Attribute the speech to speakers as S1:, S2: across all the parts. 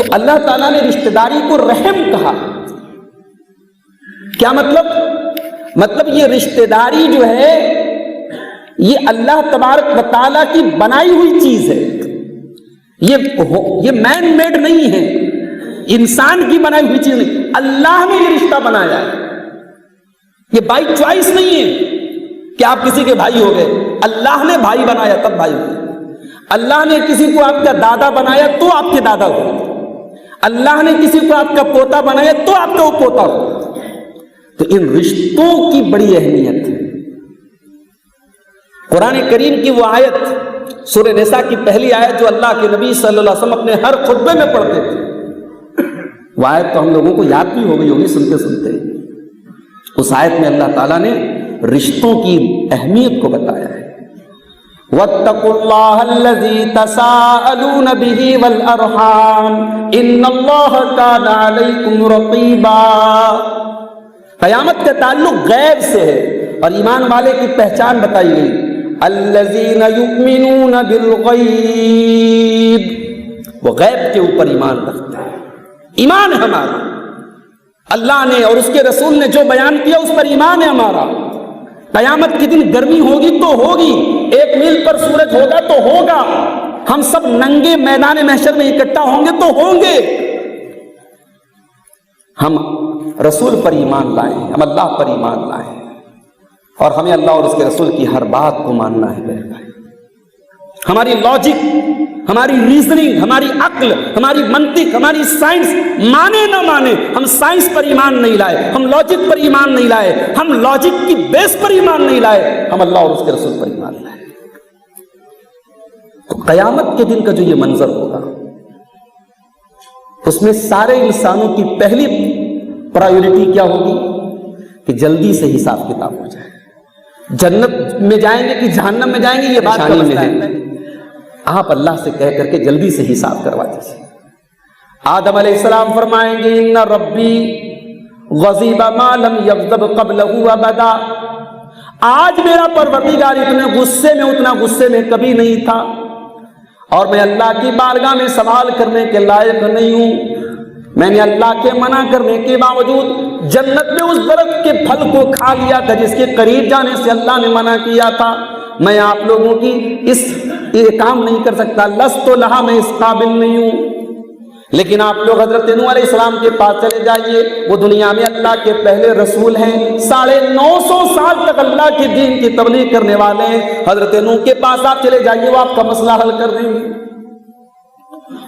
S1: تو اللہ تعالیٰ نے رشتہ داری کو رحم کہا. کیا مطلب یہ رشتہ داری جو ہے یہ اللہ تبارک و تعالیٰ کی بنائی ہوئی چیز ہے. یہ مین میڈ نہیں ہے، انسان کی بنائی ہوئی چیز نہیں. اللہ نے یہ رشتہ بنایا ہے. یہ بائی چوائس نہیں ہے کہ آپ کسی کے بھائی ہو گئے. اللہ نے بھائی بنایا تب بھائی ہوئے. اللہ نے کسی کو آپ کا دادا بنایا تو آپ کے دادا ہوئے. اللہ نے کسی کو آپ کا پوتا بنایا تو آپ کا وہ پوتا ہوئے. تو ان رشتوں کی بڑی اہمیت ہے. قرآن کریم کی وہ آیت سورہ نساء کی پہلی آیت جو اللہ کے نبی صلی اللہ علیہ وسلم اپنے ہر خطبے میں پڑھتے تھے، وہ آیت تو ہم لوگوں کو یاد بھی ہو گئی ہوگی سنتے سنتے. اس آیت میں اللہ تعالیٰ نے رشتوں کی اہمیت کو بتایا ہے. وَاتَّقُوا اللَّهَ الَّذِي تَسَاءَلُونَ بِهِ وَالْأَرْحَامَ إِنَّ اللَّهَ كَانَ عَلَيْكُمْ رَقِيبًا. قیامت کا تعلق غیب سے ہے اور ایمان والے کی پہچان بتائی گئی. الَّذِينَ يُؤْمِنُونَ بِالْغَيْبِ، وہ غیب کے اوپر ایمان رکھتے ہیں. ایمان ہے ہمارا، اللہ نے اور اس کے رسول نے جو بیان کیا اس پر ایمان ہے ہمارا. قیامت کے دن گرمی ہوگی تو ہوگی، 1 میل پر سورج ہوگا تو ہوگا، ہم سب ننگے میدان محشر میں اکٹھا ہوں گے تو ہوں گے. ہم رسول پر ایمان لائیں، ہم اللہ پر ایمان لائیں، اور ہمیں اللہ اور اس کے رسول کی ہر بات کو ماننا ہے میرے بھائی. ہماری لاجک، ہماری ریزننگ، ہماری عقل، ہماری منطق، ہماری سائنس مانے نہ مانے، ہم سائنس پر ایمان نہیں لائے، ہم لاجک پر ایمان نہیں لائے، ہم لاجک کی بیس پر ایمان نہیں لائے، ہم اللہ اور اس کے رسول پر ایمان لائے. تو قیامت کے دن کا جو یہ منظر ہوگا اس میں سارے انسانوں کی پہلی پرائیورٹی کیا ہوگی کہ جلدی سے حساب کتاب ہو جائے. جنت میں جائیں گے کہ جہنم میں جائیں گے یہ بات کا مسئلہ ہے. آپ اللہ سے کہہ کر کے جلدی سے حساب کروا دیجیے. آدم علیہ السلام فرمائیں گے ان ربی غضب ما لم یغضب قبلہ ابدا. آج میرا پروردگار اتنا غصے میں کبھی نہیں تھا، اور میں اللہ کی بارگاہ میں سوال کرنے کے لائق نہیں ہوں. میں نے اللہ کے منع کرنے کے باوجود جنت میں اس درخت کے پھل کو کھا لیا تھا جس کے قریب جانے سے اللہ نے منع کیا تھا. میں آپ لوگوں کی یہ کام نہیں کر سکتا، لست لہا، میں اس قابل نہیں ہوں. لیکن آپ لوگ حضرت نوح علیہ السلام کے پاس چلے جائیے، وہ دنیا میں اللہ کے پہلے رسول ہیں، 950 سال تک اللہ کے دین کی تبلیغ کرنے والے ہیں. حضرت نوح کے پاس آپ چلے جائیے، وہ آپ کا مسئلہ حل کر دیں گے.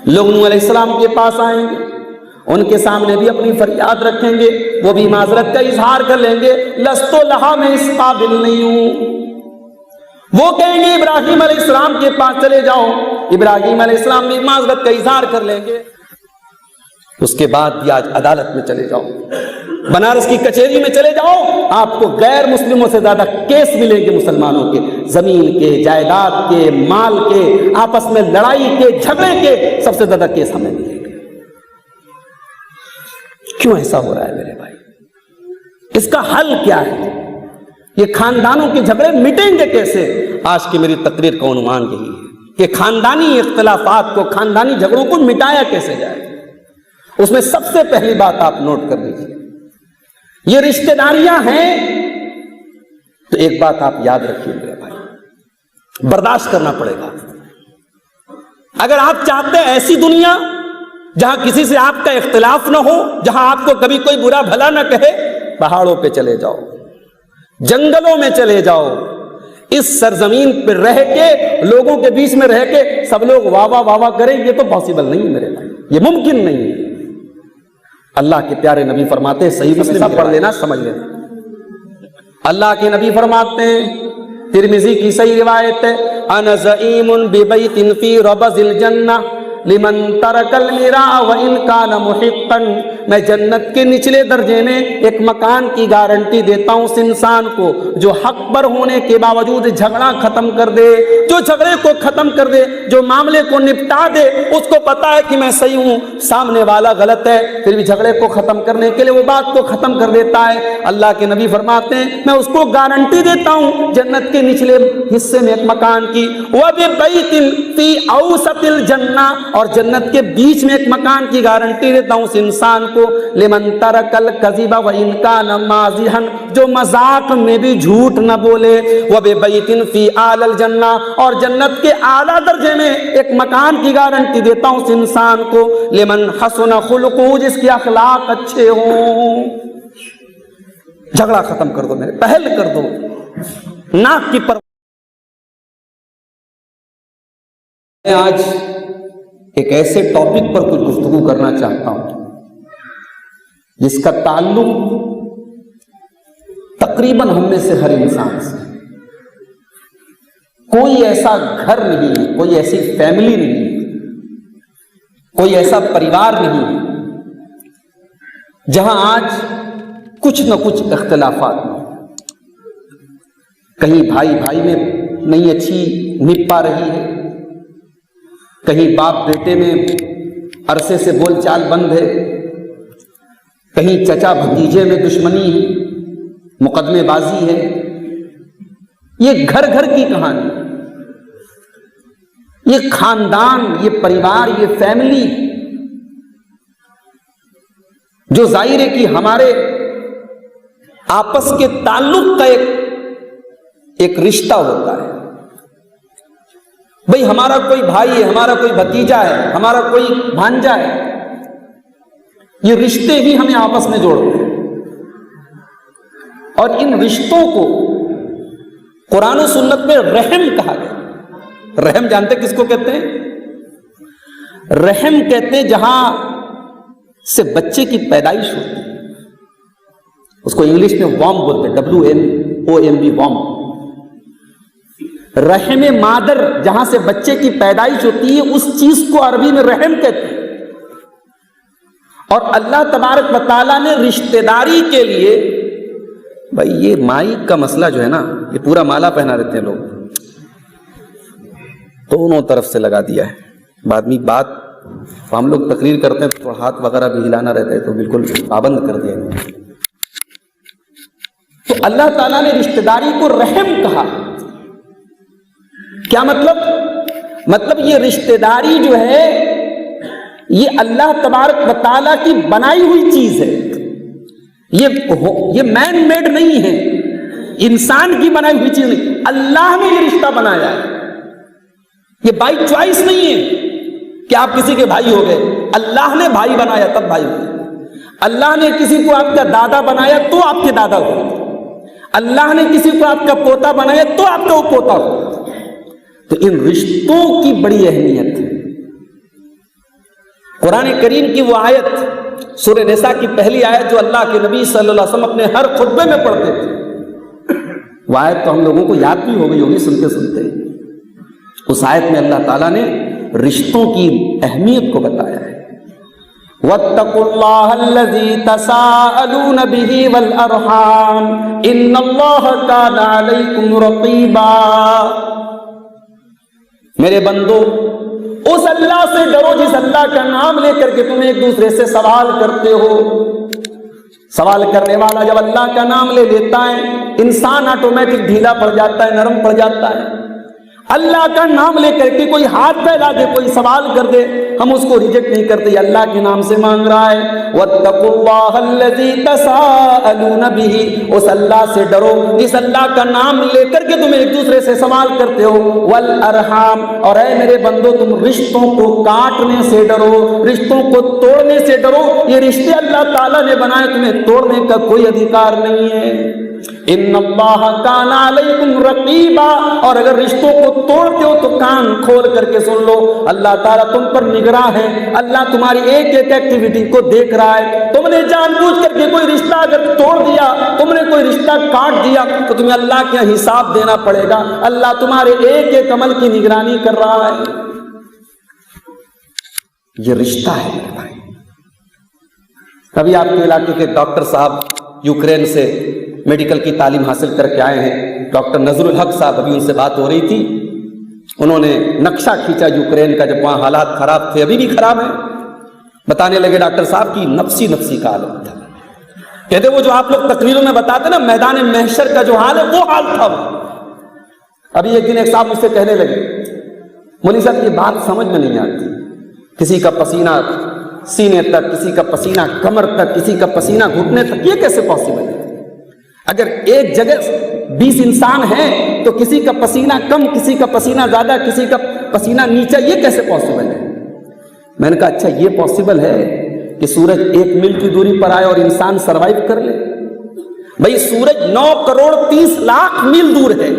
S1: لوگ نوح علیہ السلام کے پاس آئیں گے، ان کے سامنے بھی اپنی فریاد رکھیں گے، وہ بھی معذرت کا اظہار کر لیں گے، لست لہا، میں اس قابل نہیں ہوں. وہ کہیں گے ابراہیم علیہ السلام کے پاس چلے جاؤ، ابراہیم علیہ السلام بھی معذرت کا اظہار کر لیں گے. اس کے بعد بھی آج عدالت میں چلے جاؤ، بنارس کی کچہری میں چلے جاؤ، آپ کو غیر مسلموں سے زیادہ کیس ملیں گے مسلمانوں کے، زمین کے، جائیداد کے، مال کے، آپس میں لڑائی کے، جھگڑے کے، سب سے زیادہ کیس ہمیں ملیں گے. کیوں ایسا ہو رہا ہے میرے بھائی؟ اس کا حل کیا ہے؟ یہ خاندانوں کے جھگڑے مٹیں گے کیسے؟ آج کی میری تقریر کا عنوان یہی ہے کہ خاندانی اختلافات کو، خاندانی جھگڑوں کو مٹایا کیسے جائے. اس میں سب سے پہلی بات آپ نوٹ کر لیجیے، یہ رشتہ داریاں ہیں تو ایک بات آپ یاد رکھیے میرے بھائی، برداشت کرنا پڑے گا. اگر آپ چاہتے ہیں ایسی دنیا جہاں کسی سے آپ کا اختلاف نہ ہو، جہاں آپ کو کبھی کوئی برا بھلا نہ کہے، پہاڑوں پہ چلے جاؤ، جنگلوں میں چلے جاؤ. اس سرزمین پہ رہ کے، لوگوں کے بیچ میں رہ کے سب لوگ واہ واہ واہ واہ کریں، یہ تو پاسبل نہیں ہے میرے بھائی، یہ ممکن نہیں ہے. اللہ کے پیارے نبی فرماتے ہیں، صحیح مسلم پڑھ لینا، سمجھ لینا. اللہ کے نبی فرماتے ہیں، ترمذی کی صحیح روایت ہے، انا زعیم ببیت فی ربض الجنہ لمن ترک المراء وان کان محقا. میں جنت کے نچلے درجے میں ایک مکان کی گارنٹی دیتا ہوں اس انسان کو جو حق پر ہونے کے باوجود جھگڑا ختم کر دے، جو جھگڑے کو ختم کر دے، جو معاملے کو نپٹا دے. اس کو پتا ہے کہ میں صحیح ہوں، سامنے والا غلط ہے، پھر بھی جھگڑے کو ختم کرنے کے لیے وہ بات کو ختم کر دیتا ہے. اللہ کے نبی فرماتے ہیں، میں اس کو گارنٹی دیتا ہوں جنت کے نچلے حصے میں ایک مکان کی. وَبِبَيْتٍ فِي أَوْسَطِ الْجَنَّةِ، اور جنت کے بیچ میں ایک مکان کی گارنٹی دیتا ہوں اس انسان کو، لمن ترک الکذب وان کان مازحا، جو مذاق میں بھی جھوٹ نہ بولے، وببیت فی اعلی الجنہ، اور جنت کے اعلیٰ درجے میں ایک مکان کی گارنٹی دیتا ہوں اس انسان کو، لمن حسن خلقہ، جس کے اخلاق اچھے ہوں۔ جھگڑا ختم کر دو، میرے پہل کر دو، ناک کی پر۔ میں آج ایک ایسے ٹاپک پر کچھ گفتگو کرنا چاہتا ہوں جس کا تعلق تقریباً ہم میں سے ہر انسان سے، کوئی ایسا گھر نہیں ہے، کوئی ایسی فیملی نہیں ہے، کوئی ایسا پریوار نہیں ہے جہاں آج کچھ نہ کچھ اختلافات ہوں۔ کہیں بھائی بھائی میں نہیں اچھی نب پا رہی ہے، کہیں باپ بیٹے میں عرصے سے بول چال بند ہے، کہیں چچا بھتیجے میں دشمنی ہے، مقدمے بازی ہے۔ یہ گھر گھر کی کہانی، یہ خاندان، یہ پریوار، یہ فیملی، جو ظاہر ہے کہ ہمارے آپس کے تعلق کا ایک رشتہ ہوتا ہے۔ بھئی ہمارا کوئی بھائی ہے، ہمارا کوئی بھتیجا ہے، ہمارا کوئی بھانجا ہے، یہ رشتے ہی ہمیں آپس میں جوڑتے ہیں۔ اور ان رشتوں کو قرآن و سنت میں رحم کہا گیا۔ رحم جانتے کس کو کہتے ہیں؟ رحم کہتے ہیں جہاں سے بچے کی پیدائش ہوتی ہے، اس کو انگلش میں وام بولتے ہیں، WOMB، وام۔ رحم مادر، جہاں سے بچے کی پیدائش ہوتی ہے، اس چیز کو عربی میں رحم کہتے ہیں۔ اور اللہ تبارک و تعالیٰ نے رشتہ داری کے لیے، بھائی یہ مائی کا مسئلہ جو ہے نا، یہ پورا مالا پہنا دیتے ہیں لوگ، دونوں طرف سے لگا دیا ہے۔ بعد میں بات ہم لوگ تقریر کرتے ہیں تو ہاتھ وغیرہ بھی ہلانا رہتا ہے، تو بالکل پابند کر دیا ہے۔ تو اللہ تعالیٰ نے رشتہ داری کو رحم کہا۔ کیا مطلب یہ رشتہ داری جو ہے یہ اللہ تبارک و تعالیٰ کی بنائی ہوئی چیز ہے، یہ مین میڈ نہیں ہے، انسان کی بنائی ہوئی چیز نہیں، اللہ نے یہ رشتہ بنایا ہے۔ یہ بائی چوائس نہیں ہے کہ آپ کسی کے بھائی ہو گئے، اللہ نے بھائی بنایا تب بھائی ہوئے۔ اللہ نے کسی کو آپ کا دادا بنایا تو آپ کے دادا ہوئے، اللہ نے کسی کو آپ کا پوتا بنایا تو آپ کا وہ پوتا ہوئے۔ تو ان رشتوں کی بڑی اہمیت ہے۔ قرآن کریم کی وہ آیت، سورہ نساء کی پہلی آیت جو اللہ کے نبی صلی اللہ علیہ وسلم اپنے ہر خطبے میں پڑھتے تھے، وہ آیت تو ہم لوگوں کو یاد بھی ہو گئی ہوگی سنتے سنتے۔ اس آیت میں اللہ تعالیٰ نے رشتوں کی اہمیت کو بتایا ہے۔ وَاتَّقُوا اللَّهَ الَّذِي تَسَاءَلُونَ بِهِ وَالْأَرْحَامَ إِنَّ اللَّهَ كَانَ عَلَيْكُمْ رَقِيبًا۔ میرے بندو، اس اللہ سے ڈرو جس اللہ کا نام لے کر کے تم ایک دوسرے سے سوال کرتے ہو۔ سوال کرنے والا جب اللہ کا نام لے لیتا ہے، انسان آٹومیٹک ڈھیلا پڑ جاتا ہے، نرم پڑ جاتا ہے۔ اللہ کا نام لے کر کے کوئی ہاتھ پھیلا دے، کوئی سوال کر دے، ہم اس کو ریجیکٹ نہیں کرتے، یہ اللہ کے نام سے مانگ رہا ہے۔ وَاتَّقُوا اللَّهَ الَّذِي تَسَاءَلُونَ بِهِ، اس اللہ سے ڈرو جس اللہ کا نام لے کر کے تم ایک دوسرے سے سوال کرتے ہو۔ وَالْأَرْحَامَ، اور اے میرے بندو تم رشتوں کو کاٹنے سے ڈرو، رشتوں کو توڑنے سے ڈرو۔ یہ رشتے اللہ تعالیٰ نے بنائے، تمہیں توڑنے کا کوئی ادھیکار نہیں ہے۔ ان اللہ کان علیکم رقیبا، اور اگر رشتوں کو توڑتے ہو تو کان کھول کر کے سن لو، اللہ تعالیٰ تم پر نگراں ہے، اللہ تمہاری ایک ایک ایکٹیویٹی کو دیکھ رہا ہے۔ تم نے جان بوجھ کر کے کوئی رشتہ اگر توڑ دیا، تم نے کوئی رشتہ کاٹ دیا، تو تمہیں اللہ کے حساب دینا پڑے گا۔ اللہ تمہارے ایک ایک عمل کی نگرانی کر رہا ہے۔ یہ رشتہ ہے میرے بھائی۔ کبھی آپ کے علاقے کے ڈاکٹر صاحب یوکرین سے میڈیکل کی تعلیم حاصل کر کے آئے ہیں، ڈاکٹر نظر الحق صاحب، ابھی ان سے بات ہو رہی تھی، انہوں نے نقشہ کھینچا یوکرین کا، جب وہاں حالات خراب تھے، ابھی بھی خراب ہیں، بتانے لگے ڈاکٹر صاحب کی نفسی کا حالت تھا۔ کہتے وہ جو آپ لوگ تقریروں میں بتاتے نا میدان محشر کا جو حال ہے، وہ حال تھا۔ ابھی ایک دن ایک صاحب مجھ سے کہنے لگے، مولوی صاحب یہ بات سمجھ میں نہیں آتی، کسی کا پسینہ سینے تک، کسی کا پسینہ کمر تک، کسی کا پسینہ گھٹنے تک، یہ کیسے پاسبل ہے؟ اگر ایک جگہ 20 انسان ہیں تو کسی کا پسینہ کم، کسی کا پسینہ زیادہ، کسی کا پسینہ نیچا، یہ کیسے پاسبل ہے؟ میں نے کہا اچھا یہ پاسبل ہے کہ سورج 1 میل کی دوری پر آئے اور انسان سروائیو کر لے؟ بھئی سورج 9 کروڑ 30 لاکھ میل دور ہے،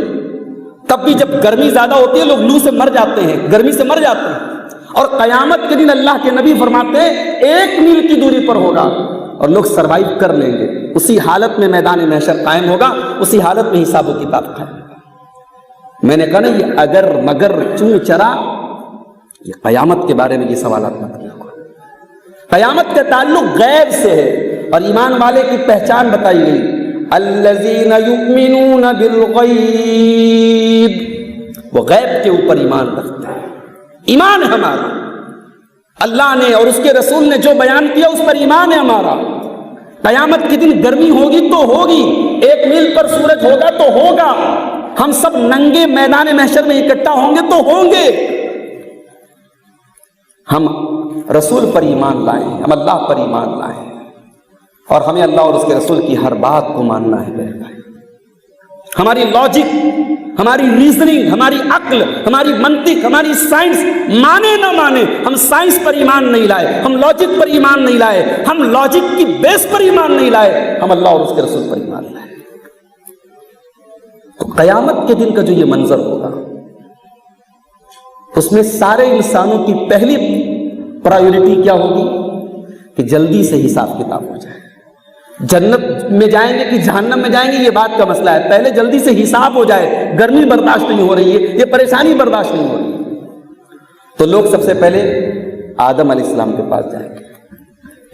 S1: تب بھی جب گرمی زیادہ ہوتی ہے لوگ لو سے مر جاتے ہیں، گرمی سے مر جاتے ہیں، اور قیامت کے دن اللہ کے نبی فرماتے ہیں 1 میل کی دوری پر ہوگا اور لوگ سروائیو کر لیں گے، اسی حالت میں میدان محشر قائم ہوگا، اسی حالت میں حساب و کتاب قائم ہوگا۔ میں نے کہا نا یہ اگر مگر چوں چرا، یہ قیامت کے بارے میں یہ سوالات مت کیا کرو۔ قیامت کا تعلق غیب سے ہے، اور ایمان والے کی پہچان بتائی گئی، الذین یؤمنون بالغیب، وہ غیب کے اوپر ایمان رکھتے ہیں۔ ایمان ہے ہمارا، اللہ نے اور اس کے رسول نے جو بیان کیا اس پر ایمان ہے ہمارا۔ قیامت کے دن گرمی ہوگی تو ہوگی، 1 میل پر سورج ہوگا تو ہوگا، ہم سب ننگے میدان محشر میں اکٹھا ہوں گے تو ہوں گے۔ ہم رسول پر ایمان لائیں، ہم اللہ پر ایمان لائیں، اور ہمیں اللہ اور اس کے رسول کی ہر بات کو ماننا ہے میرے بھائی۔ ہماری لاجک، ہماری ریزننگ، ہماری عقل، ہماری منطق، ہماری سائنس مانے نہ مانے، ہم سائنس پر ایمان نہیں لائے، ہم لاجک پر ایمان نہیں لائے، ہم لاجک کی بیس پر ایمان نہیں لائے، ہم اللہ اور اس کے رسول پر ایمان لائے۔ تو قیامت کے دن کا جو یہ منظر ہوگا، اس میں سارے انسانوں کی پہلی پرائیورٹی کیا ہوگی کہ جلدی سے حساب کتاب ہو جائے۔ جنت میں جائیں گے کہ جہنم میں جائیں گے یہ بات کا مسئلہ ہے، پہلے جلدی سے حساب ہو جائے۔ گرمی برداشت نہیں ہو رہی ہے، یہ پریشانی برداشت نہیں ہو رہی ہے، تو لوگ سب سے پہلے آدم علیہ السلام کے پاس جائیں گے،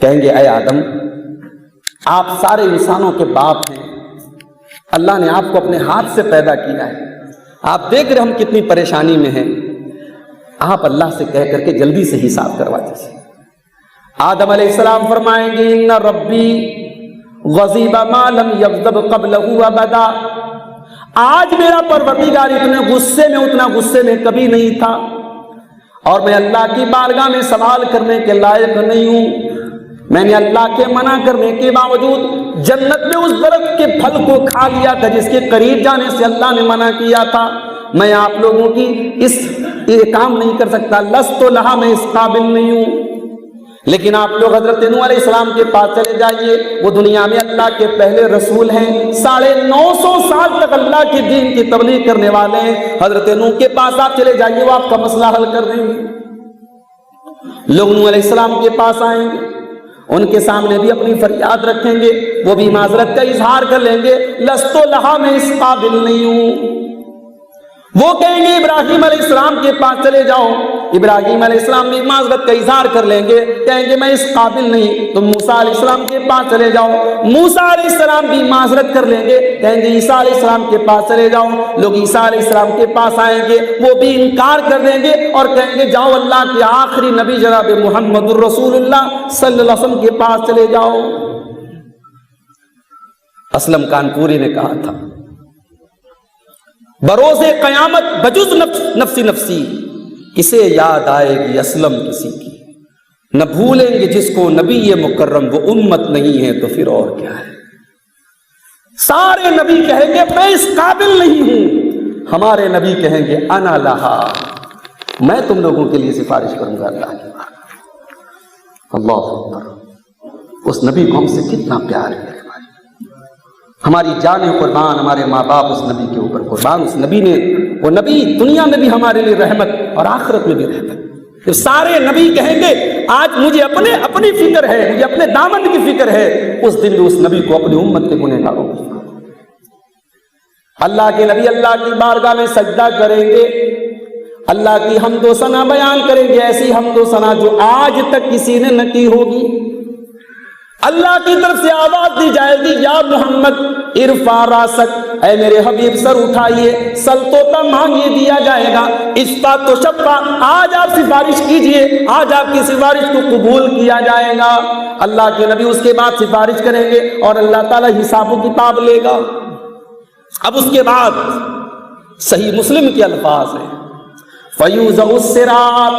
S1: کہیں گے اے آدم، آپ سارے انسانوں کے باپ ہیں، اللہ نے آپ کو اپنے ہاتھ سے پیدا کیا ہے، آپ دیکھ رہے ہم کتنی پریشانی میں ہیں، آپ اللہ سے کہہ کر کے جلدی سے حساب کروا دیجیے۔ آدم علیہ السلام فرمائیں گے ان ربی غضب ما لم یغضب قبلہ ابدا، آج میرا پروردگار اتنا غصے میں کبھی نہیں تھا، اور میں اللہ کی بارگاہ میں سوال کرنے کے لائق نہیں ہوں۔ میں نے اللہ کے منع کرنے کے باوجود جنت میں اس درخت کے پھل کو کھا لیا تھا جس کے قریب جانے سے اللہ نے منع کیا تھا۔ میں آپ لوگوں کی یہ کام نہیں کر سکتا، لست لہا، میں اس قابل نہیں ہوں۔ لیکن آپ لوگ حضرت نوح علیہ السلام کے پاس چلے جائیے، وہ دنیا میں اللہ کے پہلے رسول ہیں، 950 سال تک اللہ کے دین کی تبلیغ کرنے والے ہیں۔ حضرت نوح کے پاس آپ چلے جائیے، وہ آپ کا مسئلہ حل کر دیں گے۔ لوگ نوح علیہ السلام کے پاس آئیں گے، ان کے سامنے بھی اپنی فریاد رکھیں گے، وہ بھی معذرت کا اظہار کر لیں گے، لست لہا، میں اس قابل نہیں ہوں۔ وہ کہیں گے ابراہیم علیہ السلام کے پاس چلے جاؤ، ابراہیم علیہ السلام بھی معذرت کا اظہار کر لیں گے، کہیں گے میں اس قابل نہیں۔ تم موسیٰ علیہ السلام کے پاس چلے جاؤ، موسیٰ علیہ السلام بھی معذرت کر لیں گے، کہیں گے عیسیٰ علیہ السلام کے پاس چلے جاؤ۔ لوگ عیسیٰ علیہ السلام کے پاس آئیں گے، وہ بھی انکار کر دیں گے اور کہیں گے جاؤ اللہ کے آخری نبی جناب محمد الرسول اللہ صلی اللہ علیہ وسلم کے پاس چلے جاؤ۔ اسلم کانپوری نے کہا تھا بروز قیامت بجز نفسی نفسی کسے یاد آئے گی اسلم کسی کی، نہ بھولیں گے جس کو نبی مکرم، وہ امت نہیں ہے تو پھر اور کیا ہے۔ سارے نبی کہیں گے میں اس قابل نہیں ہوں، ہمارے نبی کہیں گے انا لہا، میں تم لوگوں کے لیے سفارش کروں گا اللہ کی بارگاہ۔ اللہ اکبر، اس نبی کو ہم سے کتنا پیار ہے، ہماری جان قربان، ہمارے ماں باپ اس نبی کے اوپر قربان۔ اس نبی نے، وہ نبی دنیا میں بھی ہمارے لیے رحمت اور آخرت میں بھی رحمت۔ جب سارے نبی کہیں گے آج مجھے اپنی فکر ہے، مجھے اپنے دامن کی فکر ہے، اس دن بھی اس نبی کو اپنی امت کے گنہگاروں کی فکر۔ اللہ کے نبی اللہ کی بارگاہ میں سجدہ کریں گے، اللہ کی حمد و ثنا بیان کریں گے، ایسی حمد و ثنا جو آج تک کسی نے نہ کی ہوگی۔ اللہ کی طرف سے آواز دی جائے گی یا محمد ارفع راسک، اے میرے حبیب سر اٹھائیے، سل تو مانگیے دیا جائے گا، اشفع تو شفع، آج آپ سفارش کیجئے، آج آپ کی سفارش کو قبول کیا جائے گا۔ اللہ کے نبی اس کے بعد سفارش کریں گے اور اللہ تعالیٰ حساب و کتاب لے گا۔ اب اس کے بعد صحیح مسلم کے الفاظ ہیں فَيُوزَعُ الصِّرَاطُ،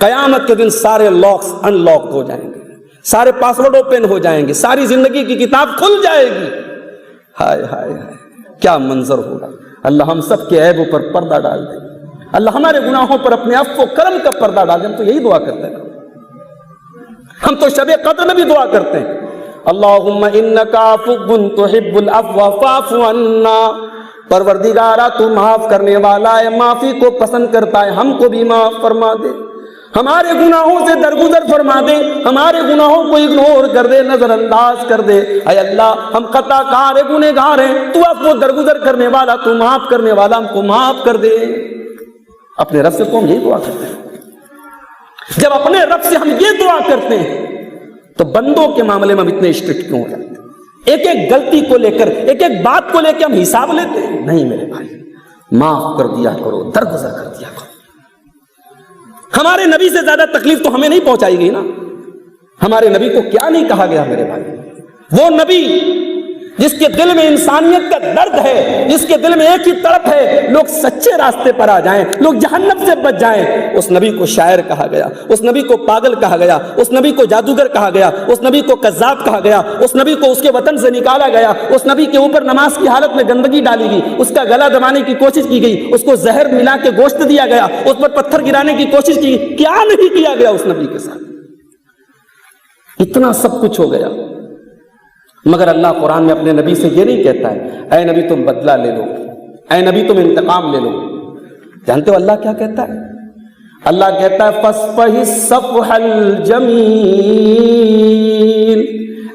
S1: قیامت کے دن سارے لاکس ان لاک ہو جائیں گے، سارے پاسورڈ اوپن ہو جائیں گے، ساری زندگی کی کتاب کھل جائے گی. ہائے ہائے ہائے کیا منظر ہوگا. اللہ ہم سب کے عیبوں پر پردہ ڈال دے. اللہ ہمارے گناہوں پر اپنے عفو و کرم کا پردہ ڈال دے. ہم تو یہی دعا کرتے ہیں. ہم تو شب قدر میں بھی دعا کرتے ہیں، اللہم انکا عفو تحب العفو فاعف عنا. پروردگارا تو معاف کرنے والا ہے، معافی کو پسند کرتا ہے، ہم کو بھی معاف فرما دے، ہمارے گناہوں سے درگزر فرما دے، ہمارے گناہوں کو اگنور کر دے، نظر انداز کر دے. اے اللہ ہم خطا کار ہیں، گنہگار ہیں، تو عفو درگزر کرنے والا، تو معاف کرنے والا، ہم کو معاف کر دے. اپنے رب سے تو ہم یہی دعا کرتے ہیں. جب اپنے رب سے ہم یہ دعا کرتے ہیں تو بندوں کے معاملے میں ہم اتنے اسٹرکٹ کیوں ہو جاتے ہیں؟ ایک ایک غلطی کو لے کر، ایک ایک بات کو لے کے ہم حساب لیتے ہیں. نہیں میرے بھائی، معاف کر دیا کرو، درگزر کر دیا کرو. ہمارے نبی سے زیادہ تکلیف تو ہمیں نہیں پہنچائی گئی نا. ہمارے نبی کو کیا نہیں کہا گیا میرے بھائی؟ وہ نبی جس کے دل میں انسانیت کا درد ہے، جس کے دل میں ایک ہی تڑپ ہے لوگ سچے راستے پر آ جائیں، لوگ جہنم سے بچ جائیں، اس نبی کو شاعر کہا گیا، اس نبی کو پاگل کہا گیا، اس نبی کو جادوگر کہا گیا، اس نبی کو کذاب کہا گیا، اس نبی کو اس کے وطن سے نکالا گیا، اس نبی کے اوپر نماز کی حالت میں گندگی ڈالی گئی، اس کا گلا دبانے کی کوشش کی گئی، اس کو زہر ملا کے گوشت دیا گیا، اس پر پتھر گرانے کی کوشش کی گئی. کیا نہیں کیا گیا اس نبی کے ساتھ؟ اتنا سب کچھ ہو گیا. مگر اللہ قرآن میں اپنے نبی سے یہ نہیں کہتا ہے اے نبی تم بدلہ لے لو، اے نبی تم انتقام لے لو. جانتے ہو اللہ کیا کہتا ہے؟ اللہ کہتا ہے فَاصْفَحِ الصَّفْحَ الْجَمِيلَ.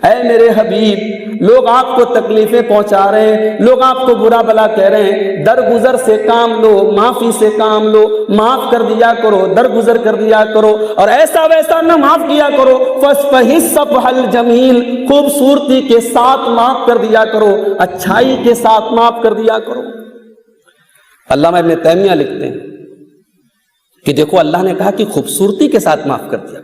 S1: اے میرے حبیب، لوگ آپ کو تکلیفیں پہنچا رہے ہیں، لوگ آپ کو برا بلا کہہ رہے ہیں، درگزر سے کام لو، معافی سے کام لو، معاف کر دیا کرو، درگزر کر دیا کرو، اور ایسا ویسا نہ معاف کیا کرو. فَاصْفَحِ الصَّفْحَ الْجَمِيلَ، خوبصورتی کے ساتھ معاف کر دیا کرو، اچھائی کے ساتھ معاف کر دیا کرو. علامہ ابن تیمیہ لکھتے ہیں کہ دیکھو اللہ نے کہا کہ خوبصورتی کے ساتھ معاف کر دیا کرو،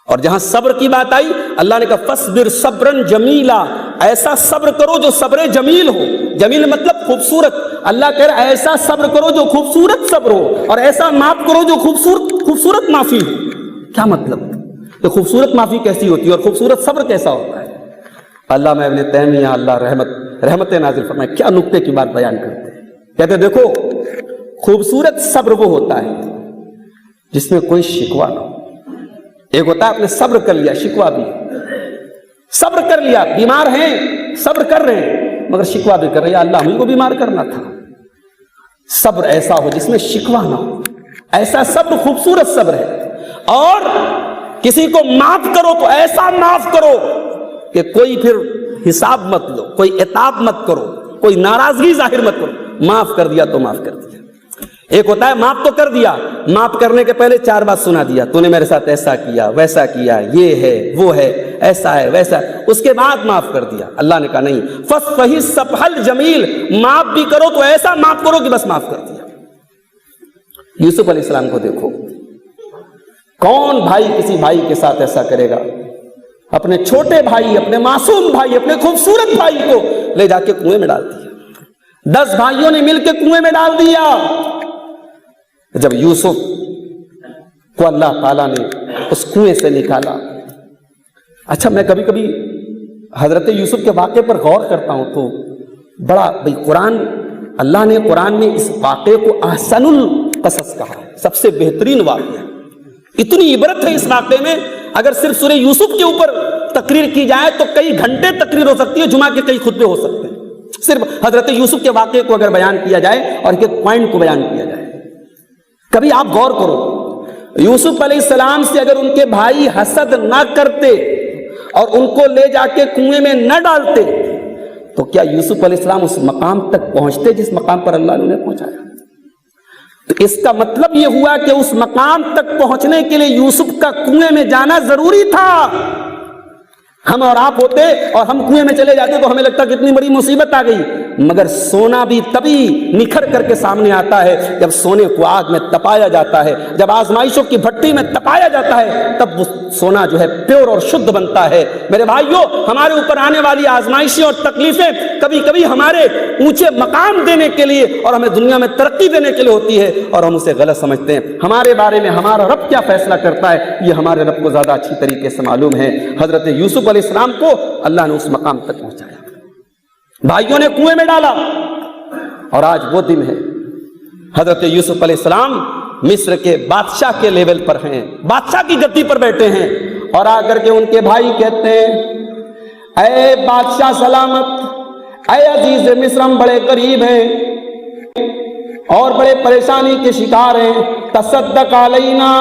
S1: اور جہاں صبر کی بات آئی اللہ نے کہا فَاصْبِرْ صَبْرًا جَمِيلًا، ایسا صبر کرو جو صبر جمیل ہو. جمیل مطلب خوبصورت. اللہ کہہ رہا ہے ایسا صبر کرو جو خوبصورت صبر ہو، اور ایسا معاف کرو جو خوبصورت معافی ہو. کیا مطلب کہ خوبصورت معافی کیسی ہوتی ہے اور خوبصورت صبر کیسا ہوتا ہے؟ علامہ ابن تیمیہ اللہ رحمت نازل فرمائے کیا نکتے کی بات بیان کرتے ہیں. کہتے دیکھو خوبصورت صبر وہ ہوتا ہے جس میں کوئی شکوہ نہ ہو. ایک ہوتا ہے آپ نے صبر کر لیا، شکوہ بھی، صبر کر لیا، بیمار ہیں صبر کر رہے ہیں مگر شکوہ بھی کر رہے ہیں اللہ مجھ کو بیمار کرنا تھا. صبر ایسا ہو جس میں شکوہ نہ ہو، ایسا صبر خوبصورت صبر ہے. اور کسی کو معاف کرو تو ایسا معاف کرو کہ کوئی پھر حساب مت لو، کوئی عتاب مت کرو، کوئی ناراضگی ظاہر مت کرو. معاف کر دیا تو معاف کر دیا. ایک ہوتا ہے معاف تو کر دیا، معاف کرنے کے پہلے 4 بات سنا دیا، تو نے میرے ساتھ ایسا کیا ویسا کیا، یہ ہے وہ ہے ایسا ہے ویسا ہے، اس کے بعد معاف کر دیا. اللہ نے کہا نہیں، فَاصْفَحِ الصَّفْحَ الْجَمِيلَ، معاف بھی کرو تو ایسا معاف کرو کہ بس معاف کر دیا. یوسف علیہ السلام کو دیکھو، کون بھائی کسی بھائی کے ساتھ ایسا کرے گا؟ اپنے چھوٹے بھائی، اپنے معصوم بھائی، اپنے خوبصورت بھائی کو لے جا کے کنویں میں ڈال دیا. 10 بھائیوں نے مل کے کنویں میں ڈال دیا. جب یوسف کو اللہ تعالیٰ نے اس کنویں سے نکالا. اچھا میں کبھی کبھی حضرت یوسف کے واقعے پر غور کرتا ہوں تو بڑا قرآن، اللہ نے قرآن میں اس واقعے کو احسن القصص کہا، سب سے بہترین واقعہ. اتنی عبرت ہے اس واقعے میں. اگر صرف سورہ یوسف کے اوپر تقریر کی جائے تو کئی گھنٹے تقریر ہو سکتی ہے، جمعہ کے کئی خطبے ہو سکتے ہیں. صرف حضرت یوسف کے واقعے کو اگر بیان کیا جائے اور ایک پوائنٹ کو بیان کیا جائے. کبھی آپ غور کرو، یوسف علیہ السلام سے اگر ان کے بھائی حسد نہ کرتے اور ان کو لے جا کے کنویں میں نہ ڈالتے تو کیا یوسف علیہ السلام اس مقام تک پہنچتے جس مقام پر اللہ نے انہیں پہنچایا؟ تو اس کا مطلب یہ ہوا کہ اس مقام تک پہنچنے کے لیے یوسف کا کنویں میں جانا ضروری تھا. ہم اور آپ ہوتے اور ہم کنویں میں چلے جاتے تو ہمیں لگتا کہ اتنی بڑی مصیبت آ گئی، مگر سونا بھی تبھی نکھر کر کے سامنے آتا ہے جب سونے کو آگ میں تپایا جاتا ہے، جب آزمائشوں کی بھٹی میں تپایا جاتا ہے، تب وہ سونا جو ہے پیور اور شدھ بنتا ہے۔ میرے بھائیوں، ہمارے اوپر آنے والی آزمائشیں اور تکلیفیں کبھی کبھی ہمارے اونچے مقام دینے کے لیے اور ہمیں دنیا میں ترقی دینے کے لیے ہوتی ہے، اور ہم اسے غلط سمجھتے ہیں۔ ہمارے بارے میں ہمارا رب کیا فیصلہ کرتا ہے یہ ہمارے رب کو زیادہ اچھی طریقے سے معلوم ہے۔ حضرت یوسف علیہ السلام کو اللہ نے اس مقام تک پہنچایا، بھائیوں نے کنویں میں ڈالا، اور آج وہ دن ہے حضرت یوسف علیہ السلام مصر کے بادشاہ کے لیول پر ہیں، بادشاہ کی گدی پر بیٹھے ہیں، اور آ کر کے ان کے بھائی کہتے ہیں اے بادشاہ سلامت، اے عزیز مصر، ہم بڑے قریب ہیں اور بڑے پریشانی کے شکار ہیں، تصدق علینا،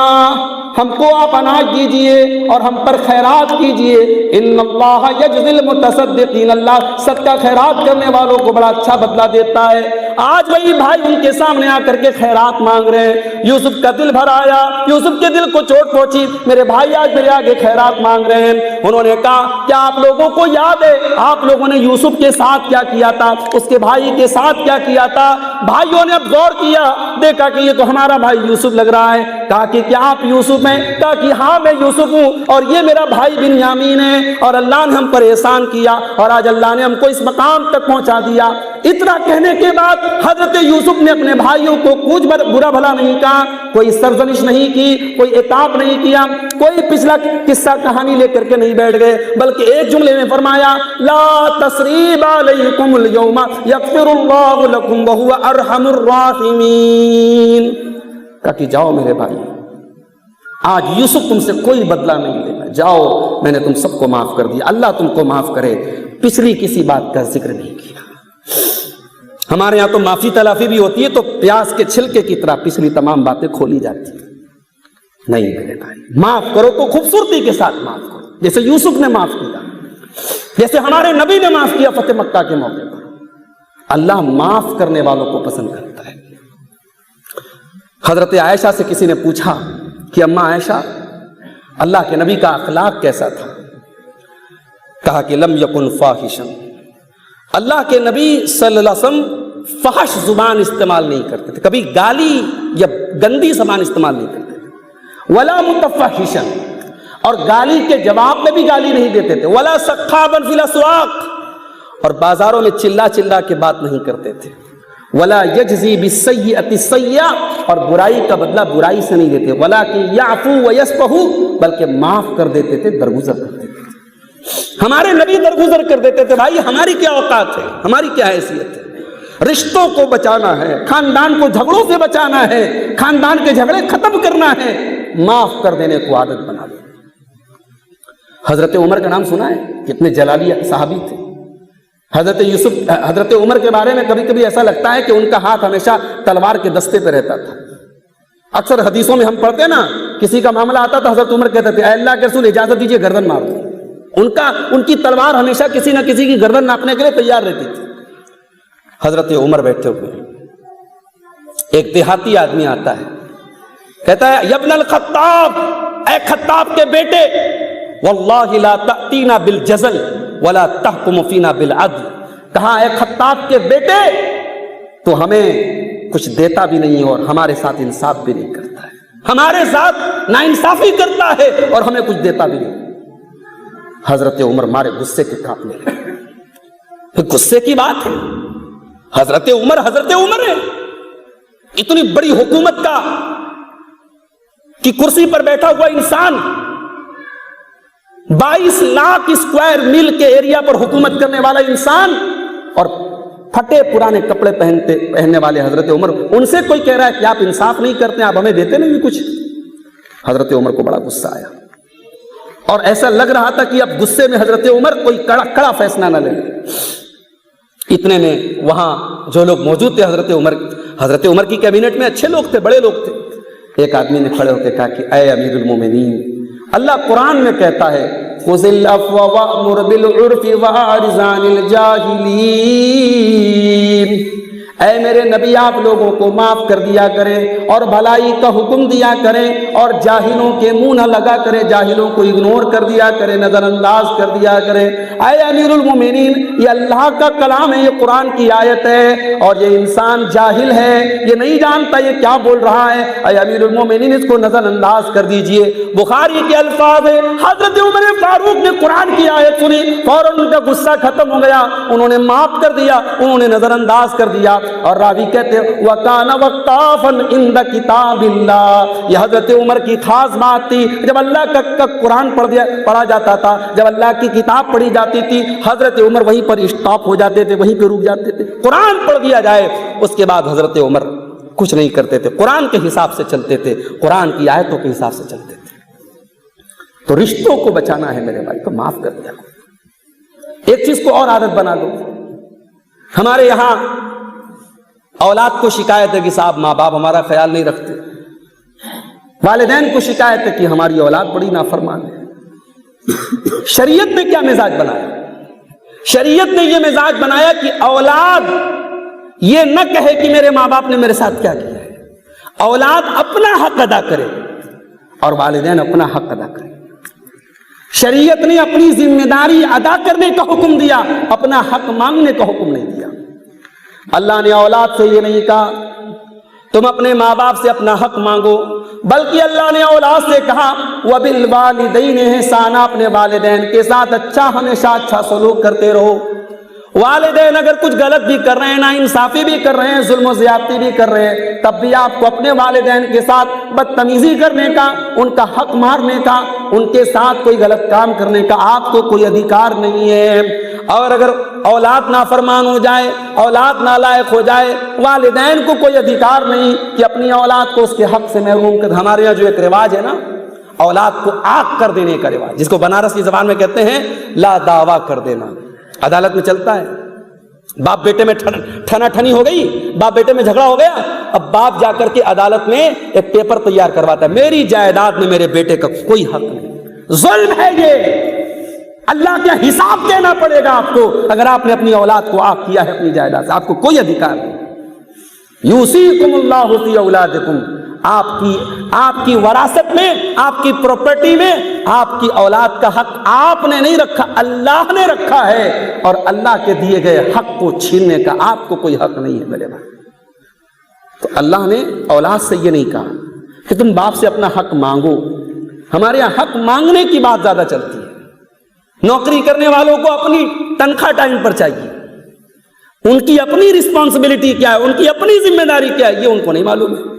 S1: ہم کو آپ اناج دیجئے اور ہم پر خیرات کیجئے، ان اللہ یجزی المتصدقین، اللہ صدقہ خیرات کرنے والوں کو بڑا اچھا بدلہ دیتا ہے۔ آج وہی بھائی ان کے سامنے آ کر کے خیرات مانگ رہے ہیں، یوسف کا دل بھر آیا، یوسف کے دل کو چوٹ پہنچی، میرے بھائی آج میرے آگے خیرات مانگ رہے ہیں۔ انہوں نے کہا کیا آپ لوگوں کو یاد ہے آپ لوگوں نے یوسف کے ساتھ کیا کیا تھا، اس کے بھائی کے ساتھ کیا کیا تھا؟ بھائیوں نے اب غور کیا، دیکھا کہ یہ تو ہمارا بھائی یوسف لگ رہا ہے۔ کہا کہ کیا آپ یوسف ہیں؟ کہا کہ ہاں میں یوسف ہوں، اور یہ میرا بھائی بنیامین ہے، اور اللہ نے ہم پر احسان کیا اور آج اللہ نے ہم کو اس مقام تک پہنچا دیا۔ اتنا کہنے کے بعد حضرت یوسف نے اپنے بھائیوں کو کچھ برا بھلا نہیں کہا، کوئی سرزنش نہیں کی، کوئی عتاب نہیں کیا، کوئی پچھلا قصہ کہانی لے کر کے نہیں بیٹھ گئے، بلکہ ایک جملے میں فرمایا لا تثریب علیکم اليوم یغفر اللہ لکم وہو ارحم الراحمین۔ کہا کہ جاؤ میرے بھائی، آج یوسف تم سے کوئی بدلہ نہیں لینا، جاؤ میں نے تم سب کو معاف کر دیا، اللہ تم کو معاف کرے، پچھلی کسی بات کا ذکر نہیں کیا۔ ہمارے یہاں تو معافی تلافی بھی ہوتی ہے تو پیاز کے چھلکے کی طرح پچھلی تمام باتیں کھولی جاتی ہیں، نہیں میرے بھائی، معاف کرو تو خوبصورتی کے ساتھ معاف کرو، جیسے یوسف نے معاف کیا، جیسے ہمارے نبی نے معاف کیا فتح مکہ کے موقع پر۔ اللہ معاف کرنے والوں کو پسند کرتا ہے۔ حضرت عائشہ سے کسی نے پوچھا کہ اماں عائشہ، اللہ کے نبی کا اخلاق کیسا تھا؟ کہا کہ لم یکن فاحشا، اللہ کے نبی صلی اللہ علیہ وسلم فحش زبان استعمال نہیں کرتے تھے، کبھی گالی یا گندی زبان استعمال نہیں کرتے تھے، ولا متفحشا، اور گالی کے جواب میں بھی گالی نہیں دیتے تھے، ولا سخابا فی الاسواق، اور بازاروں میں چلا چلا کے بات نہیں کرتے تھے، ولا یجزی بالسیئۃ السیئۃ، اور برائی کا بدلہ برائی سے نہیں دیتے، ولکن یعفو ویصفح، بلکہ معاف کر دیتے تھے، درگزر کر دیتے تھے۔ ہمارے نبی درگزر کر دیتے تھے۔ بھائی ہماری کیا اوقات ہے، ہماری کیا حیثیت ہے؟ رشتوں کو بچانا ہے، خاندان کو جھگڑوں سے بچانا ہے، خاندان کے جھگڑے ختم کرنا ہے، معاف کر دینے کو عادت بنا دو۔ حضرت عمر کا نام سنا ہے؟ کتنے جلالی صحابی تھے۔ حضرت عمر کے بارے میں کبھی کبھی ایسا لگتا ہے کہ ان کا ہاتھ ہمیشہ تلوار کے دستے پہ رہتا تھا۔ اکثر حدیثوں میں ہم پڑھتے ہیں نا، کسی کا معاملہ آتا تو حضرت عمر کہتے تھے اے اللہ کے رسول اجازت دیجیے گردن مار دو۔ ان کی تلوار ہمیشہ کسی نہ کسی کی گردن ناپنے کے لیے تیار رہتی تھی۔ حضرت عمر بیٹھے ہوئے، ایک دیہاتی آدمی آتا ہے، کہتا ہے یبن الخطاب، اے خطاب کے بیٹے، واللہ لا تأتینا بالجزل ولا تحکم فینا بالعدل، کہا اے خطاب کے بیٹے تو ہمیں کچھ دیتا بھی نہیں اور ہمارے ساتھ انصاف بھی نہیں کرتا ہے، ہمارے ساتھ ناانصافی کرتا ہے اور ہمیں کچھ دیتا بھی نہیں۔ حضرت عمر مارے غصے کے کانپنے لگے۔ غصے کی بات ہے، حضرت عمر ہے، اتنی بڑی حکومت کی کرسی پر بیٹھا ہوا انسان، 22 لاکھ اسکوائر میل کے ایریا پر حکومت کرنے والا انسان، اور پھٹے پرانے کپڑے پہننے والے حضرت عمر، ان سے کوئی کہہ رہا ہے کہ آپ انصاف نہیں کرتے، آپ ہمیں دیتے نہیں کچھ۔ حضرت عمر کو بڑا غصہ آیا اور ایسا لگ رہا تھا کہ اب غصے میں حضرت عمر کوئی کڑا فیصلہ نہ لے۔ اتنے میں وہاں جو لوگ موجود تھے حضرت عمر کی کیبنٹ میں اچھے لوگ تھے، بڑے لوگ تھے، ایک آدمی نے کھڑے ہو کے کہا کہ اے امیر المومنین، اللہ قرآن میں کہتا ہے خذ العفو وأمر بالعرف وأعرض عن الجاہلین، اے میرے نبی آپ لوگوں کو معاف کر دیا کریں اور بھلائی کا حکم دیا کریں اور جاہلوں کے منہ نہ لگا کریں، جاہلوں کو اگنور کر دیا کریں، نظر انداز کر دیا کریں۔ اے امیر المومنین، یہ اللہ کا کلام ہے، یہ قرآن کی آیت ہے، اور یہ انسان جاہل ہے، یہ نہیں جانتا یہ کیا بول رہا ہے۔ اے امیر المومنین، اس کو نظر انداز کر دیجئے۔ بخاری کے الفاظ ہے، حضرت عمر فاروق نے قرآن کی آیت سنی، فوراً ان کا غصہ ختم ہو گیا، انہوں نے معاف کر دیا، انہوں نے نظر انداز کر دیا۔ اور راوی کہتے ہیں وَكَانَ وَقَّافًا عِنْدَ كِتَابِ اللَّهِ، یہ حضرت عمر کی خاص بات تھی۔ جب اللہ کا قرآن پڑھا جاتا تھا، جب اللہ کی کتاب پڑھی جاتی تھی، حضرت عمر وہیں پر اسٹاپ ہو جاتے تھے، وہیں پہ رک جاتے تھے۔ قرآن پڑھ دیا جائے، اس کے بعد حضرت عمر کچھ نہیں کرتے تھے، قرآن کے حساب سے چلتے تھے، قرآن کی آیتوں کے حساب سے چلتے تھے۔ تو رشتوں کو بچانا ہے میرے بھائی، تو معاف کر دیا۔ ایک چیز کو اور عادت بنا لو، ہمارے یہاں اولاد کو شکایت ہے کہ صاحب ماں باپ ہمارا خیال نہیں رکھتے، والدین کو شکایت ہے کہ ہماری اولاد بڑی نافرمان ہے۔ شریعت نے کیا مزاج بنایا؟ شریعت نے یہ مزاج بنایا کہ اولاد یہ نہ کہے کہ میرے ماں باپ نے میرے ساتھ کیا کیا ہے، اولاد اپنا حق ادا کرے اور والدین اپنا حق ادا کرے۔ شریعت نے اپنی ذمہ داری ادا کرنے کا حکم دیا، اپنا حق مانگنے کا حکم نہیں دیا۔ اللہ نے اولاد سے یہ نہیں کہا تم اپنے ماں باپ سے اپنا حق مانگو، بلکہ اللہ نے اولاد سے کہا وَبِالْوَالِدَيْنِ إِحْسَانًا، اپنے والدین کے ساتھ ہمیشہ اچھا سلوک کرتے رہو۔ والدین اگر کچھ غلط بھی کر رہے ہیں، ناانصافی بھی کر رہے ہیں، ظلم و زیادتی بھی کر رہے ہیں، تب بھی آپ کو اپنے والدین کے ساتھ بدتمیزی کرنے کا، ان کا حق مارنے کا، ان کے ساتھ کوئی غلط کام کرنے کا آپ کو کوئی ادھیکار نہیں ہے۔ اور اگر اولاد نافرمان ہو جائے، اولاد نالائق ہو جائے، والدین کو کوئی ادھیکار نہیں کہ اپنی اولاد کو اس کے حق سے محروم کر۔ ہمارے یہاں جو ایک رواج ہے نا، اولاد کو آگ کر دینے کا رواج، جس کو بنارس کی زبان میں کہتے ہیں لا دعویٰ کر دینا، عدالت میں چلتا ہے۔ باپ بیٹے میں ٹھنا ٹھنی ہو گئی، باپ بیٹے میں جھگڑا ہو گیا، اب باپ جا کر کے عدالت میں ایک پیپر تیار کرواتا ہے، میری جائیداد میں میرے بیٹے کا کوئی حق نہیں۔ ظلم ہے یہ، اللہ کا حساب دینا پڑے گا آپ کو اگر آپ نے اپنی اولاد کو آگ کیا ہے اپنی جائیداد سے، آپ کو کوئی ادھیکار نہیں۔ یوصیکم اللہ فی اولادکم، آپ کی وراثت میں، آپ کی پراپرٹی میں آپ کی اولاد کا حق آپ نے نہیں رکھا، اللہ نے رکھا ہے، اور اللہ کے دیے گئے حق کو چھیننے کا آپ کو کوئی حق نہیں ہے میرے بھائی۔ تو اللہ نے اولاد سے یہ نہیں کہا کہ تم باپ سے اپنا حق مانگو، ہمارے یہاں حق مانگنے کی بات زیادہ چلتی ہے۔ نوکری کرنے والوں کو اپنی تنخواہ ٹائم پر چاہیے، ان کی اپنی رسپانسبلٹی کیا ہے، ان کی اپنی ذمہ داری کیا ہے، یہ ان کو نہیں معلوم ہے۔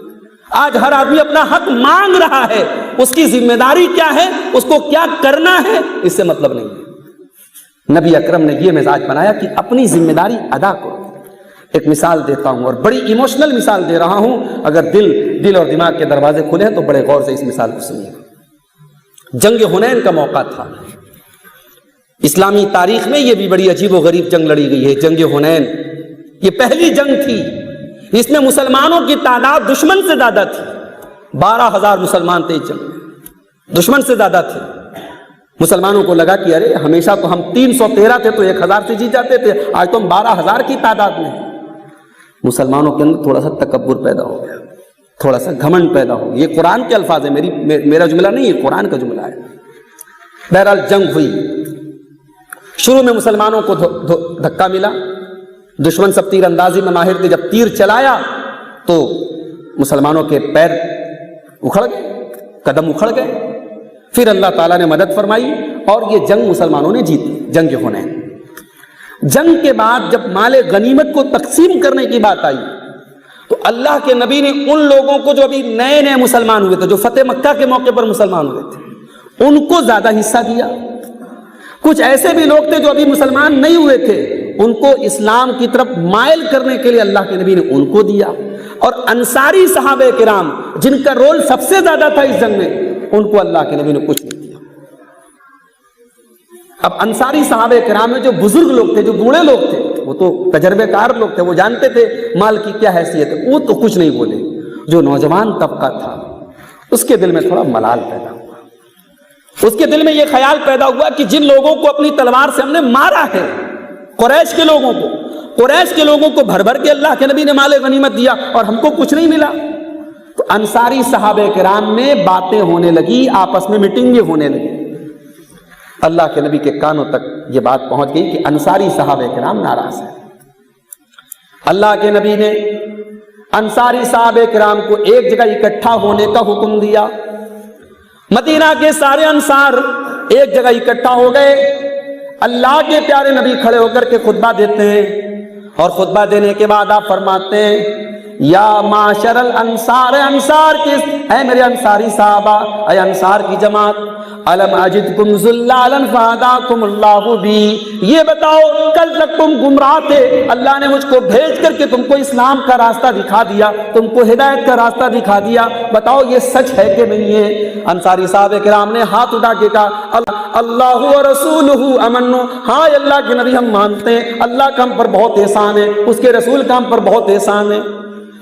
S1: آج ہر آدمی اپنا حق مانگ رہا ہے، اس کی ذمہ داری کیا ہے، اس کو کیا کرنا ہے، اس سے مطلب نہیں ہے۔ نبی اکرم نے یہ مزاج بنایا کہ اپنی ذمہ داری ادا کرو۔ ایک مثال دیتا ہوں، اور بڑی ایموشنل مثال دے رہا ہوں، اگر دل اور دماغ کے دروازے کھلے ہیں تو بڑے غور سے اس مثال کو سنیے۔ جنگ حنین کا موقع تھا، اسلامی تاریخ میں یہ بھی بڑی عجیب و غریب جنگ لڑی گئی ہے۔ جنگ حنین یہ پہلی جنگ تھی، اس میں مسلمانوں کی تعداد دشمن سے زیادہ تھی، 12,000 مسلمان تھے اس جنگ میں، دشمن سے زیادہ تھے۔ مسلمانوں کو لگا کہ ارے ہمیشہ تو ہم 313 تھے تو 1,000 سے جیت جاتے تھے، آج تو ہم 12,000 کی تعداد میں ہیں۔ مسلمانوں کے اندر تھوڑا سا تکبر پیدا ہو گیا، تھوڑا سا گھمنڈ پیدا ہو گیا۔ یہ قرآن کے الفاظ ہیں، میرا جملہ نہیں، یہ قرآن کا جملہ ہے۔ بہرحال جنگ ہوئی، شروع میں مسلمانوں کو دھکا ملا، دشمن سب تیر اندازی میں ماہر تھے، جب تیر چلایا تو مسلمانوں کے پیر اکھڑ گئے، قدم اکھڑ گئے۔ پھر اللہ تعالیٰ نے مدد فرمائی اور یہ جنگ مسلمانوں نے جیتی، جنگ حنین۔ جنگ کے بعد جب مال غنیمت کو تقسیم کرنے کی بات آئی تو اللہ کے نبی نے ان لوگوں کو جو ابھی نئے نئے مسلمان ہوئے تھے، جو فتح مکہ کے موقع پر مسلمان ہوئے تھے، ان کو زیادہ حصہ دیا۔ کچھ ایسے بھی لوگ تھے جو ابھی مسلمان نہیں ہوئے تھے، ان کو اسلام کی طرف مائل کرنے کے لیے اللہ کے نبی نے ان کو دیا۔ اور انصاری صحابہ کرام جن کا رول سب سے زیادہ تھا اس جنگ میں، ان کو اللہ کے نبی نے کچھ نہیں دیا۔ اب انصاری صحابہ کرام میں جو بزرگ لوگ تھے، جو بوڑھے لوگ تھے، وہ تو تجربے کار لوگ تھے، وہ جانتے تھے مال کی کیا حیثیت ہے، وہ تو کچھ نہیں بولے۔ جو نوجوان طبقہ تھا اس کے دل میں تھوڑا ملال پیدا ہوا، اس کے دل میں یہ خیال پیدا ہوا کہ جن لوگوں کو اپنی تلوار سے ہم نے مارا ہے، قریش کے لوگوں کو، قریش کے لوگوں کو بھر بھر کے اللہ کے نبی نے مال غنیمت دیا اور ہم کو کچھ نہیں ملا. تو انصاری صحابہ کرام میں باتیں ہونے لگی, آپس میں میٹنگیں ہونے لگی. اللہ کے نبی کے کانوں تک یہ بات پہنچ گئی کہ انصاری صحابہ کرام ناراض ہیں. اللہ کے نبی نے انصاری صحابہ کرام کو ایک جگہ اکٹھا ہونے کا حکم دیا. مدینہ کے سارے انصار ایک جگہ اکٹھا ہو گئے. اللہ کے پیارے نبی کھڑے ہو کر کے خطبہ دیتے ہیں اور خطبہ دینے کے بعد آپ فرماتے ہیں یا معاشر الانصار, انصار کس, اے میرے انصاری صحابہ, اے انصار کی جماعت, الم اجدکم ذلالا فہداکم اللہ بی, یہ بتاؤ کل تک تم گمراہ تھے, اللہ نے مجھ کو بھیج کر کے تم کو اسلام کا راستہ دکھا دیا, تم کو ہدایت کا راستہ دکھا دیا, بتاؤ یہ سچ ہے کہ نہیں ہے؟ انصاری صحابہ کرام نے ہاتھ اٹھا کے کہا اللہ و رسولہ امن, ہاں اللہ کے نبی ہم مانتے ہیں, اللہ کا ہم پر بہت احسان ہے, اس کے رسول کا ہم پر بہت احسان ہے.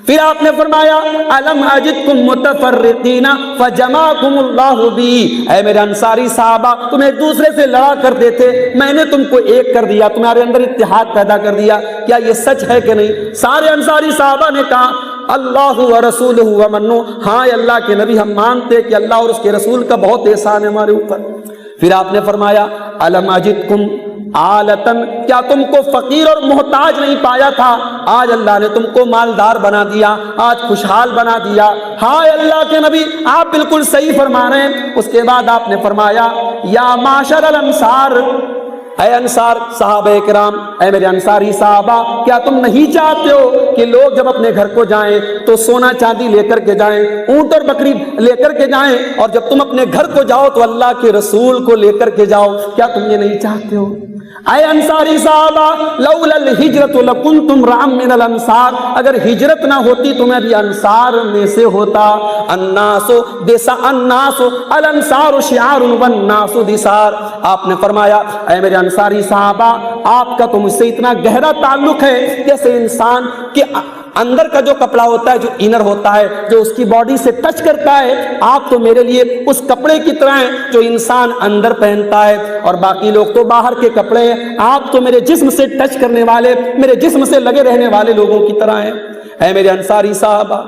S1: پھر آپ نے فرمایا الم اجدکم متفرقین فجمعکم اللہ بی, اے میرے انصاری صحابہ تم ایک دوسرے سے لڑا کرتے تھے, میں نے تم کو ایک کر دیا, تمہارے اندر اتحاد پیدا کر دیا, کیا یہ سچ ہے کہ نہیں؟ سارے انصاری صحابہ نے کہا اللہ و رسولہ ومن, ہاں اللہ کے نبی ہم مانتے کہ اللہ اور اس کے رسول کا بہت احسان ہے ہمارے اوپر. پھر آپ نے فرمایا الم اجدکم آلتن, کیا تم کو فقیر اور محتاج نہیں پایا تھا, آج اللہ نے تم کو مالدار بنا دیا, آج خوشحال بنا دیا. ہاں اللہ کے نبی آپ بالکل صحیح فرما رہے ہیں. اس کے بعد آپ نے فرمایا یا معاشر الانصار, اے انصار صحابہ کرام, اے میرے انصاری صحابہ, کیا تم نہیں چاہتے ہو کہ لوگ جب اپنے گھر کو جائیں تو سونا چاندی لے کر کے جائیں, اونٹ اور بکری لے کر کے جائیں, اور جب تم اپنے گھر کو جاؤ تو اللہ کے رسول کو لے کر کے جاؤ, کیا تم یہ نہیں چاہتے ہو؟ اے انصاری صحابہ لولا الہجرت لکنتم رعم من الانصار, اگر ہجرت نہ ہوتی تو میں بھی انصار میں سے ہوتا. الناس دسا الناس الانصار شعار والناس دثار. آپ نے فرمایا اے میرے انصاری صحابہ آپ کا تو مجھ سے اتنا گہرا تعلق ہے جیسے انسان کے اندر کا جو کپڑا ہوتا ہے, جو انر ہوتا ہے, جو اس کی باڈی سے ٹچ کرتا ہے, آپ تو میرے لیے اس کپڑے کی طرح ہیں جو انسان اندر پہنتا ہے, اور باقی لوگ تو باہر کے کپڑے ہیں, آپ تو میرے جسم سے ٹچ کرنے والے, میرے جسم سے لگے رہنے والے لوگوں کی طرح ہیں. اے میرے انصاری صحابہ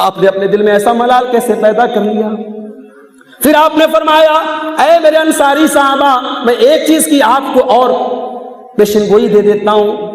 S1: آپ نے اپنے دل میں ایسا ملال کیسے پیدا کر لیا؟ پھر آپ نے فرمایا اے میرے انصاری صحابہ میں ایک چیز کی آپ کو اور پیشن گوئی دے دیتا ہوں,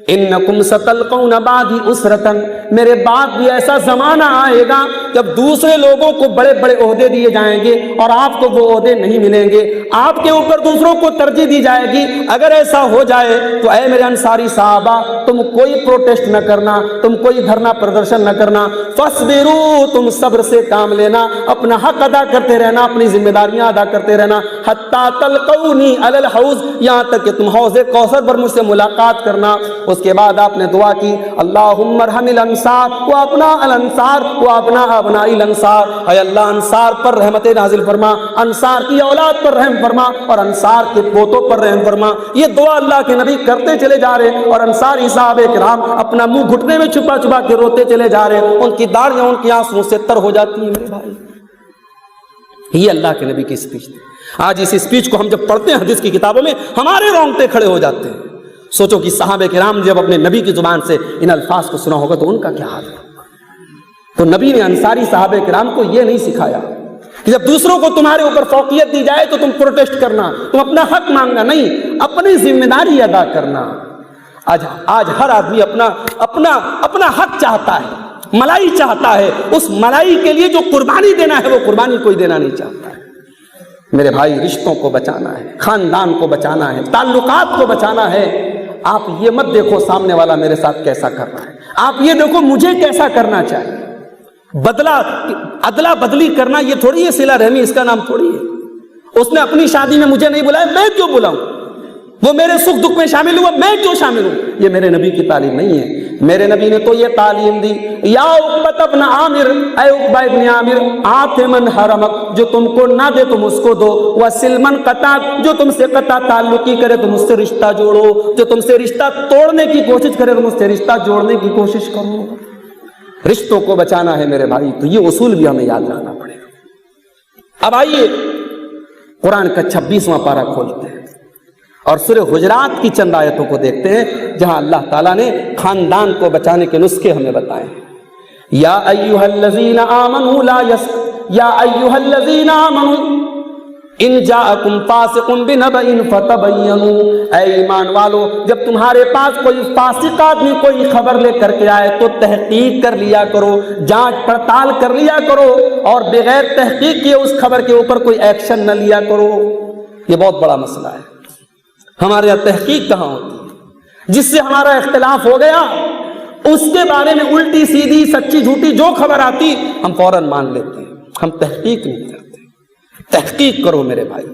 S1: انکم ستلقون بعدی اسرتن, میرے بعد بھی ایسا زمانہ آئے گا جب دوسرے لوگوں کو بڑے بڑے عہدے دیے جائیں گے اور آپ کو وہ عہدے نہیں ملیں گے, آپ کے اوپر دوسروں کو ترجیح دی جائے گی. اگر ایسا ہو جائے تو اے میرے انصاری صحابہ تم کوئی پروٹیسٹ نہ کرنا, تم کوئی دھرنا پردرشن نہ کرنا, فاصبروا, تم صبر سے کام لینا, اپنا حق ادا کرتے رہنا, اپنی ذمہ داریاں ادا کرتے رہنا, حتی تلقونی علی الحوض, یہاں تک کہ تم حوض کوثر پر مجھ سے ملاقات کرنا. اس کے بعد آپ نے دعا کی اللہم ارحم الانصار وابناء الانصار وابناء ابناء الانصار, اے اللہ انصار پر رحمت نازل فرما, انصار کی اولاد پر رحم فرما اور انصار کے پوتوں پر رحم فرما. یہ دعا اللہ کے نبی کرتے چلے جا رہے اور انصاری صحابہ کرام اپنا منہ گھٹنے میں چھپا چھپا کے روتے چلے جا رہے, ان کی داڑیاں ان کی آنسوؤں سے تر ہو جاتی ہیں. میرے بھائی یہ اللہ کے نبی کی اسپیچ تھی. آج اس اسپیچ کو ہم جب پڑھتے ہیں حدیث کی کتابوں میں ہمارے رونگٹے کھڑے ہو جاتے ہیں. سوچو کہ صحابہ کرام جب اپنے نبی کی زبان سے ان الفاظ کو سنا ہوگا تو ان کا کیا حال ہے. تو نبی نے انصاری صحابہ کرام کو یہ نہیں سکھایا کہ جب دوسروں کو تمہارے اوپر فوقیت دی جائے تو تم پروٹیسٹ کرنا, تم اپنا حق مانگنا, نہیں, اپنی ذمہ داری ادا کرنا. آج ہر آدمی اپنا حق چاہتا ہے, ملائی چاہتا ہے, اس ملائی کے لیے جو قربانی دینا ہے وہ قربانی کوئی دینا نہیں چاہتا ہے. میرے بھائی رشتوں کو بچانا ہے, خاندان کو بچانا ہے, تعلقات کو بچانا ہے. آپ یہ مت دیکھو سامنے والا میرے ساتھ کیسا کر رہا ہے, آپ یہ دیکھو مجھے کیسا کرنا چاہیے. ادلا بدلی کرنا یہ تھوڑی ہے صلہ رحمی, اس کا نام تھوڑی ہے. اس نے اپنی شادی میں مجھے نہیں بلایا, میں کیوں بلاؤں؟ وہ میرے سکھ دکھ میں شامل ہوا, میں کیوں شامل ہوں؟ یہ میرے نبی کی تعلیم نہیں ہے. میرے نبی نے تو یہ تعلیم دی یا عقبۃ ابن عامر, اے عقبہ ابن عامر, آت من حرمک, جو تم کو نہ دے تم اس کو دو, وصل من قطعک, جو تم سے قطع تعلقی کرے تم اس سے رشتہ جوڑو, جو تم سے رشتہ توڑنے کی کوشش کرے تم اس سے رشتہ جوڑنے کی کوشش کرو. رشتوں کو بچانا ہے میرے بھائی, تو یہ اصول بھی ہمیں یاد رکھنا پڑے گا. اب آئیے قرآن کا 26واں پارہ کھولتے ہیں. اور سورہ حجرات کی چند آیتوں کو دیکھتے ہیں جہاں اللہ تعالیٰ نے خاندان کو بچانے کے نسخے ہمیں بتائے ہیں. یا ایھا الذین آمنوا لا یا ایھا الذین آمنوا ان جاءکم فاسق بنبأ فتبینوا، اے ایمان والو جب تمہارے پاس کوئی فاسق آدمی کوئی خبر لے کر کے آئے تو تحقیق کر لیا کرو، جانچ پڑتال کر لیا کرو، اور بغیر تحقیق کیے اس خبر کے اوپر کوئی ایکشن نہ لیا کرو. یہ بہت بڑا مسئلہ ہے. ہمارے یہاں تحقیق کہاں ہوتی ہے؟ جس سے ہمارا اختلاف ہو گیا اس کے بارے میں الٹی سیدھی سچی جھوٹی جو خبر آتی ہم فوراً مان لیتے ہیں، ہم تحقیق نہیں کرتے. تحقیق کرو میرے بھائی.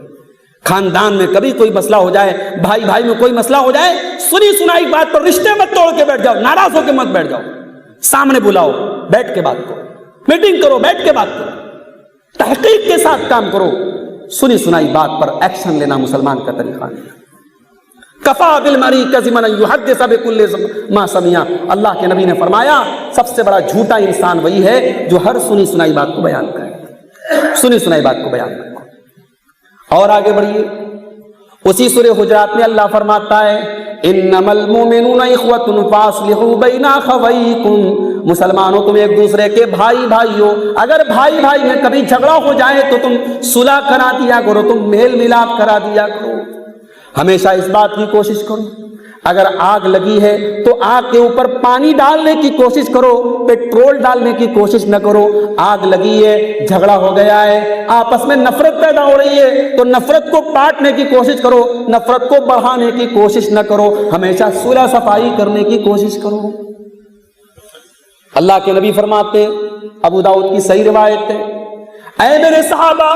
S1: خاندان میں کبھی کوئی مسئلہ ہو جائے، بھائی بھائی میں کوئی مسئلہ ہو جائے، سنی سنائی بات پر رشتے مت توڑ کے بیٹھ جاؤ، ناراض ہو کے مت بیٹھ جاؤ. سامنے بلاؤ، بیٹھ کے بات کرو، میٹنگ کرو، بیٹھ کے بات کرو، تحقیق کے ساتھ کام کرو. سنی سنائی بات پر ایکشن لینا مسلمان کا طریقہ نہیں. کفا بالمرء کذبا ان یحدث بکل ما سمع. اللہ کے نبی نے فرمایا سب سے بڑا جھوٹا انسان وہی ہے جو ہر سنی سنائی بات کو بیان کرے. سنی سنائی بات کو بیان کرو. اور آگے بڑھیے. اسی سورہ حجرات میں اللہ فرماتا ہے انما المؤمنون اخوۃ فاصلحوا بین اخویکم. مسلمانوں تم ایک دوسرے کے بھائی بھائی ہو، اگر بھائی بھائی میں کبھی جھگڑا ہو جائے تو تم صلح کرا دیا کرو، تم میل ملاپ کرا دیا کرو. ہمیشہ اس بات کی کوشش کرو اگر آگ لگی ہے تو آگ کے اوپر پانی ڈالنے کی کوشش کرو، پیٹرول ڈالنے کی کوشش نہ کرو. آگ لگی ہے، جھگڑا ہو گیا ہے، آپس میں نفرت پیدا ہو رہی ہے تو نفرت کو پاٹنے کی کوشش کرو، نفرت کو بڑھانے کی کوشش نہ کرو. ہمیشہ صلح صفائی کرنے کی کوشش کرو. اللہ کے نبی فرماتے، ابو داؤد کی صحیح روایت ہے، اے میرے صحابہ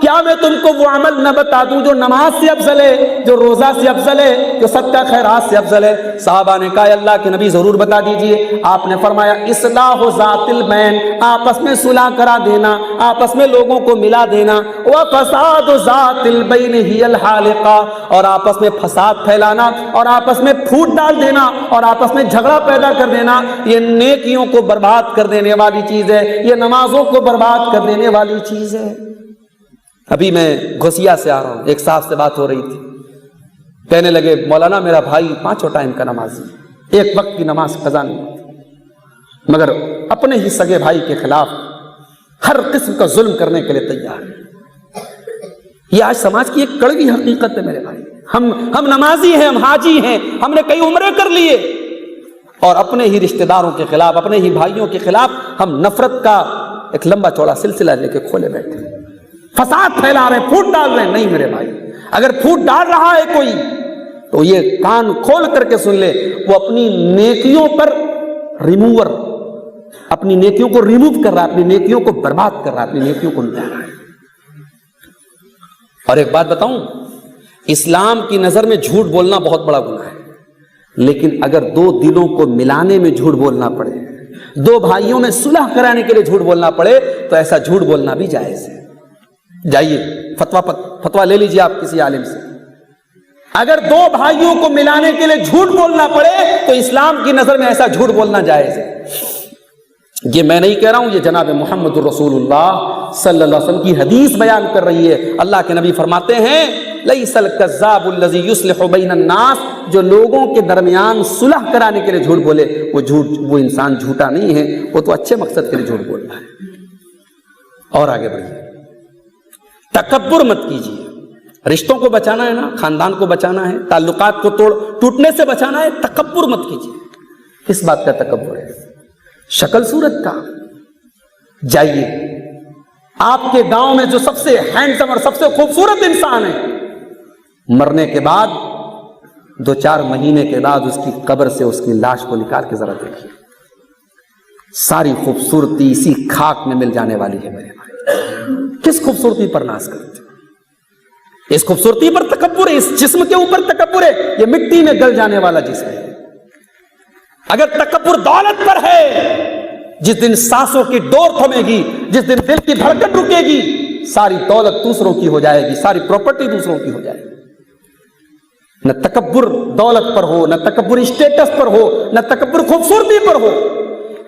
S1: کیا میں تم کو وہ عمل نہ بتا دوں جو نماز سے افضل ہے، جو روزہ سے افضل ہے، جو صدقہ خیرات سے افضل ہے؟ صحابہ نے کہا اللہ کے نبی ضرور بتا دیجئے. آپ نے فرمایا اصلاح ذات البین، آپس میں صلح کرا دینا، آپس میں لوگوں کو ملا دینا. وفساد ذات البین ہی الحالقہ، اور آپس میں فساد پھیلانا اور آپس میں پھوٹ ڈال دینا اور آپس میں جھگڑا پیدا کر دینا یہ نیکیوں کو برباد کر دینے والی چیز ہے، یہ نمازوں کو برباد کر دینے والی چیز ہے. ابھی میں گھوسیا سے آ رہا ہوں، ایک صاحب سے بات ہو رہی تھی، کہنے لگے مولانا میرا بھائی 5 ٹائم کا نمازی، ایک وقت کی نماز قضا نہیں ہوتی، مگر اپنے ہی سگے بھائی کے خلاف ہر قسم کا ظلم کرنے کے لیے تیار ہے. یہ آج سماج کی ایک کڑوی حقیقت ہے میرے بھائی. ہم نمازی ہیں، ہم حاجی ہیں، ہم نے کئی عمرے کر لیے، اور اپنے ہی رشتہ داروں کے خلاف، اپنے ہی بھائیوں کے خلاف ہم نفرت کا ایک لمبا چوڑا سلسلہ لے کے کھولے بیٹھے، فساد پھیلا رہے، پھوٹ ڈال رہے ہیں. نہیں میرے بھائی، اگر پھوٹ ڈال رہا ہے کوئی تو یہ کان کھول کر کے سن لے، وہ اپنی نیکیوں پر ریموور، اپنی نیکیوں کو ریموو کر رہا ہے، اپنی نیکیوں کو برباد کر رہا ہے، اپنی نیکیوں کو مٹا رہا ہے. اور ایک بات بتاؤں، اسلام کی نظر میں جھوٹ بولنا بہت بڑا گناہ ہے، لیکن اگر 2 دلوں کو ملانے میں جھوٹ بولنا پڑے، 2 بھائیوں میں صلح کرانے کے لیے جھوٹ بولنا پڑے تو ایسا جھوٹ بولنا بھی جائز ہے. جائیے فتوا لے لیجیے آپ کسی عالم سے. اگر 2 بھائیوں کو ملانے کے لیے جھوٹ بولنا پڑے تو اسلام کی نظر میں ایسا جھوٹ بولنا جائز ہے. یہ میں نہیں کہہ رہا ہوں، یہ جناب محمد رسول اللہ صلی اللہ علیہ وسلم کی حدیث بیان کر رہی ہے. اللہ کے نبی فرماتے ہیں لیس الکذاب الذی یصلح بین الناس، جو لوگوں کے درمیان صلح کرانے کے لیے جھوٹ بولے وہ انسان جھوٹا نہیں ہے، وہ تو اچھے مقصد کے لیے جھوٹ بول رہا ہے. اور آگے بڑھیے. تکبر مت کیجیے. رشتوں کو بچانا ہے نا، خاندان کو بچانا ہے، تعلقات کو ٹوٹنے سے بچانا ہے. تکبر مت کیجیے. کس بات کا تکبر ہے؟ شکل صورت کا. جائیے آپ کے گاؤں میں جو سب سے ہینڈسم اور سب سے خوبصورت انسان ہے، مرنے کے بعد 2-4 مہینے کے بعد اس کی قبر سے اس کی لاش کو نکال کے ذرا دیکھیے، ساری خوبصورتی اسی خاک میں مل جانے والی ہے میرے بھائی. کس خوبصورتی پر ناز کرتے؟ اس خوبصورتی پر تکبر ہے، اس جسم کے اوپر تکبر ہے. یہ مٹی میں گل جانے والا جسم ہے. اگر تکبر دولت پر ہے، جس دن سانسوں کی ڈور تھمے گی، جس دن دل کی دھڑکن رکے گی، ساری دولت دوسروں کی ہو جائے گی، ساری پراپرٹی دوسروں کی ہو جائے گی. نہ تکبر دولت پر ہو، نہ تکبر اسٹیٹس پر ہو، نہ تکبر خوبصورتی پر ہو.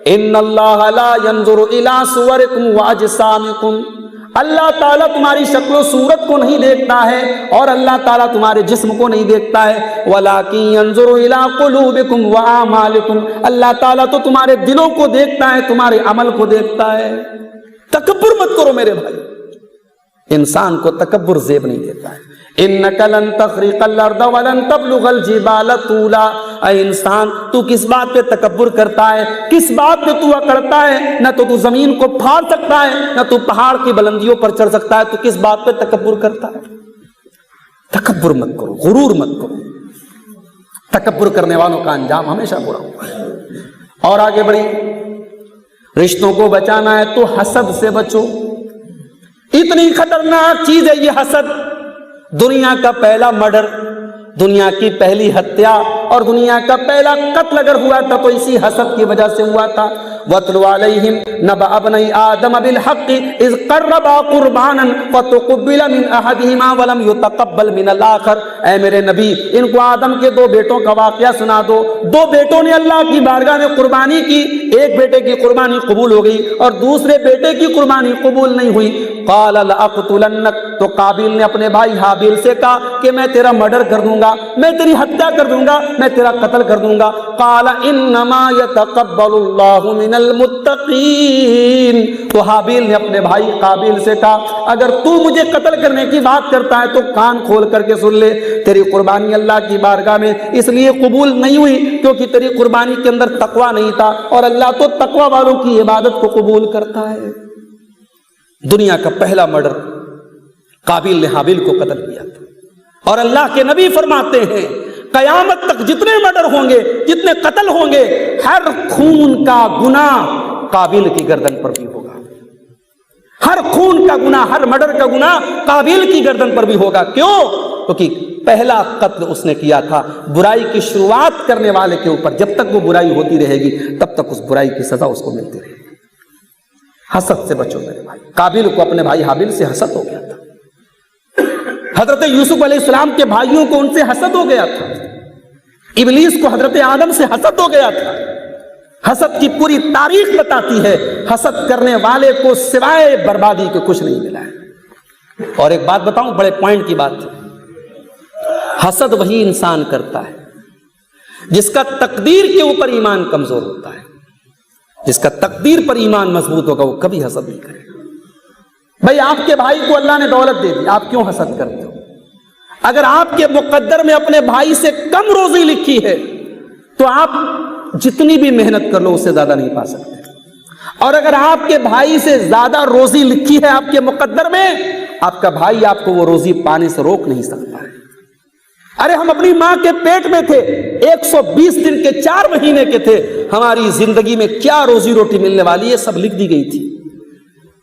S1: ان اللہ لا ينظر الى صورکم واجسامکم، اللہ تعالیٰ تمہاری شکل و صورت کو نہیں دیکھتا ہے اور اللہ تعالیٰ تمہارے جسم کو نہیں دیکھتا ہے، وَلَٰكِن يَنظُرُ إِلَىٰ قُلُوبِكُمْ وَأَعْمَالِكُمْ، اللہ تعالیٰ تو تمہارے دلوں کو دیکھتا ہے، تمہارے عمل کو دیکھتا ہے۔ تکبر مت کرو میرے بھائی، انسان کو تکبر زیب نہیں دیتا ہے۔ إِنَّكَ لَن تَخْرِقَ الْأَرْضَ وَلَن تَبْلُغَ الْجِبَالَ طُولًا، اے انسان تو کس بات پہ تکبر کرتا ہے، کس بات پہ تو اکڑتا ہے؟ نہ تو زمین کو پھاڑ سکتا ہے، نہ تو پہاڑ کی بلندیوں پر چڑھ سکتا ہے، تو کس بات پہ تکبر کرتا ہے؟ تکبر مت کرو، غرور مت کرو، تکبر کرنے والوں کا انجام ہمیشہ برا ہوتا ہے۔ اور آگے بڑھی، رشتوں کو بچانا ہے تو حسد سے بچو، اتنی خطرناک چیز ہے یہ حسد۔ دنیا کا پہلا مرڈر، دنیا کی پہلی ہتیا اور دنیا کا پہلا قتل اگر ہوا تھا تو اسی حسد کی وجہ سے ہوا تھا۔ وَاتْلُ عَلَيْهِمْ نَبَأَ ابْنَيْ آدَمَ بِالْحَقِّ إِذْ قَرَّبَا قُرْبَانًا فَتُقُبِّلَ مِنْ أَحَدِهِمَا وَلَمْ يُتَقَبَّلْ مِنَ الْآخَرِ، اے میرے نبی ان کو آدم کے دو بیٹوں کا واقعہ سنا دو۔ دو بیٹوں نے اللہ کی بارگاہ میں قربانی کی، ایک بیٹے کی قربانی قبول ہو گئی اور دوسرے بیٹے کی قربانی قبول نہیں ہوئی۔ قَالَ لَأَقْتُلَنَّكَ، تو قابیل نے اپنے بھائی حابیل سے کہا کہ میں تیرا مرڈر کر دوں گا، میں تیری ہتیا کر دوں گا، میں تیرا قتل کر دوں گا۔ قال انما يتقبل الله من المتقین، تو حابیل نے اپنے بھائی قابیل سے کہا اگر تو مجھے قتل کرنے کی بات کرتا ہے تو کان کھول کر کے سن لے، تیری قربانی اللہ کی بارگاہ میں اس لیے قبول نہیں ہوئی کیونکہ تیری قربانی کے اندر تقوی نہیں تھا، اور اللہ تو تقوی والوں کی عبادت کو قبول کرتا ہے۔ دنیا کا پہلا مرڈر قابیل نے حابیل کو قتل کیا تھا، اور اللہ کے نبی فرماتے ہیں قیامت تک جتنے مرڈر ہوں گے، جتنے قتل ہوں گے، ہر خون کا گناہ قابیل کی گردن پر بھی ہوگا، ہر خون کا گناہ، ہر مرڈر کا گناہ قابیل کی گردن پر بھی ہوگا۔ کیوں؟ کیونکہ پہلا قتل اس نے کیا تھا برائی کی شروعات کرنے والے کے اوپر، جب تک وہ برائی ہوتی رہے گی تب تک اس برائی کی سزا اس کو ملتی رہے گی۔ حسد سے بچو میرے بھائی۔ قابیل کو اپنے بھائی حابیل سے حسد ہو گیا تھا، حضرت یوسف علیہ السلام کے بھائیوں کو ان سے حسد ہو گیا تھا، ابلیس کو حضرت آدم سے حسد ہو گیا تھا۔ حسد کی پوری تاریخ بتاتی ہے حسد کرنے والے کو سوائے بربادی کے کچھ نہیں ملا ہے۔ اور ایک بات بتاؤں، بڑے پوائنٹ کی بات ہے، حسد وہی انسان کرتا ہے جس کا تقدیر کے اوپر ایمان کمزور ہوتا ہے۔ جس کا تقدیر پر ایمان مضبوط ہوگا وہ کبھی حسد نہیں کرے گا۔ بھائی آپ کے بھائی کو اللہ نے دولت دے دی، آپ کیوں حسد کرتے ہو؟ اگر آپ کے مقدر میں اپنے بھائی سے کم روزی لکھی ہے تو آپ جتنی بھی محنت کر لو اس سے زیادہ نہیں پا سکتے، اور اگر آپ کے بھائی سے زیادہ روزی لکھی ہے آپ کے مقدر میں، آپ کا بھائی آپ کو وہ روزی پانے سے روک نہیں سکتا ہے۔ ارے ہم اپنی ماں کے پیٹ میں تھے، 120 دن کے 4 مہینے کے تھے، ہماری زندگی میں کیا روزی روٹی ملنے والی ہے سب لکھ دی گئی تھی۔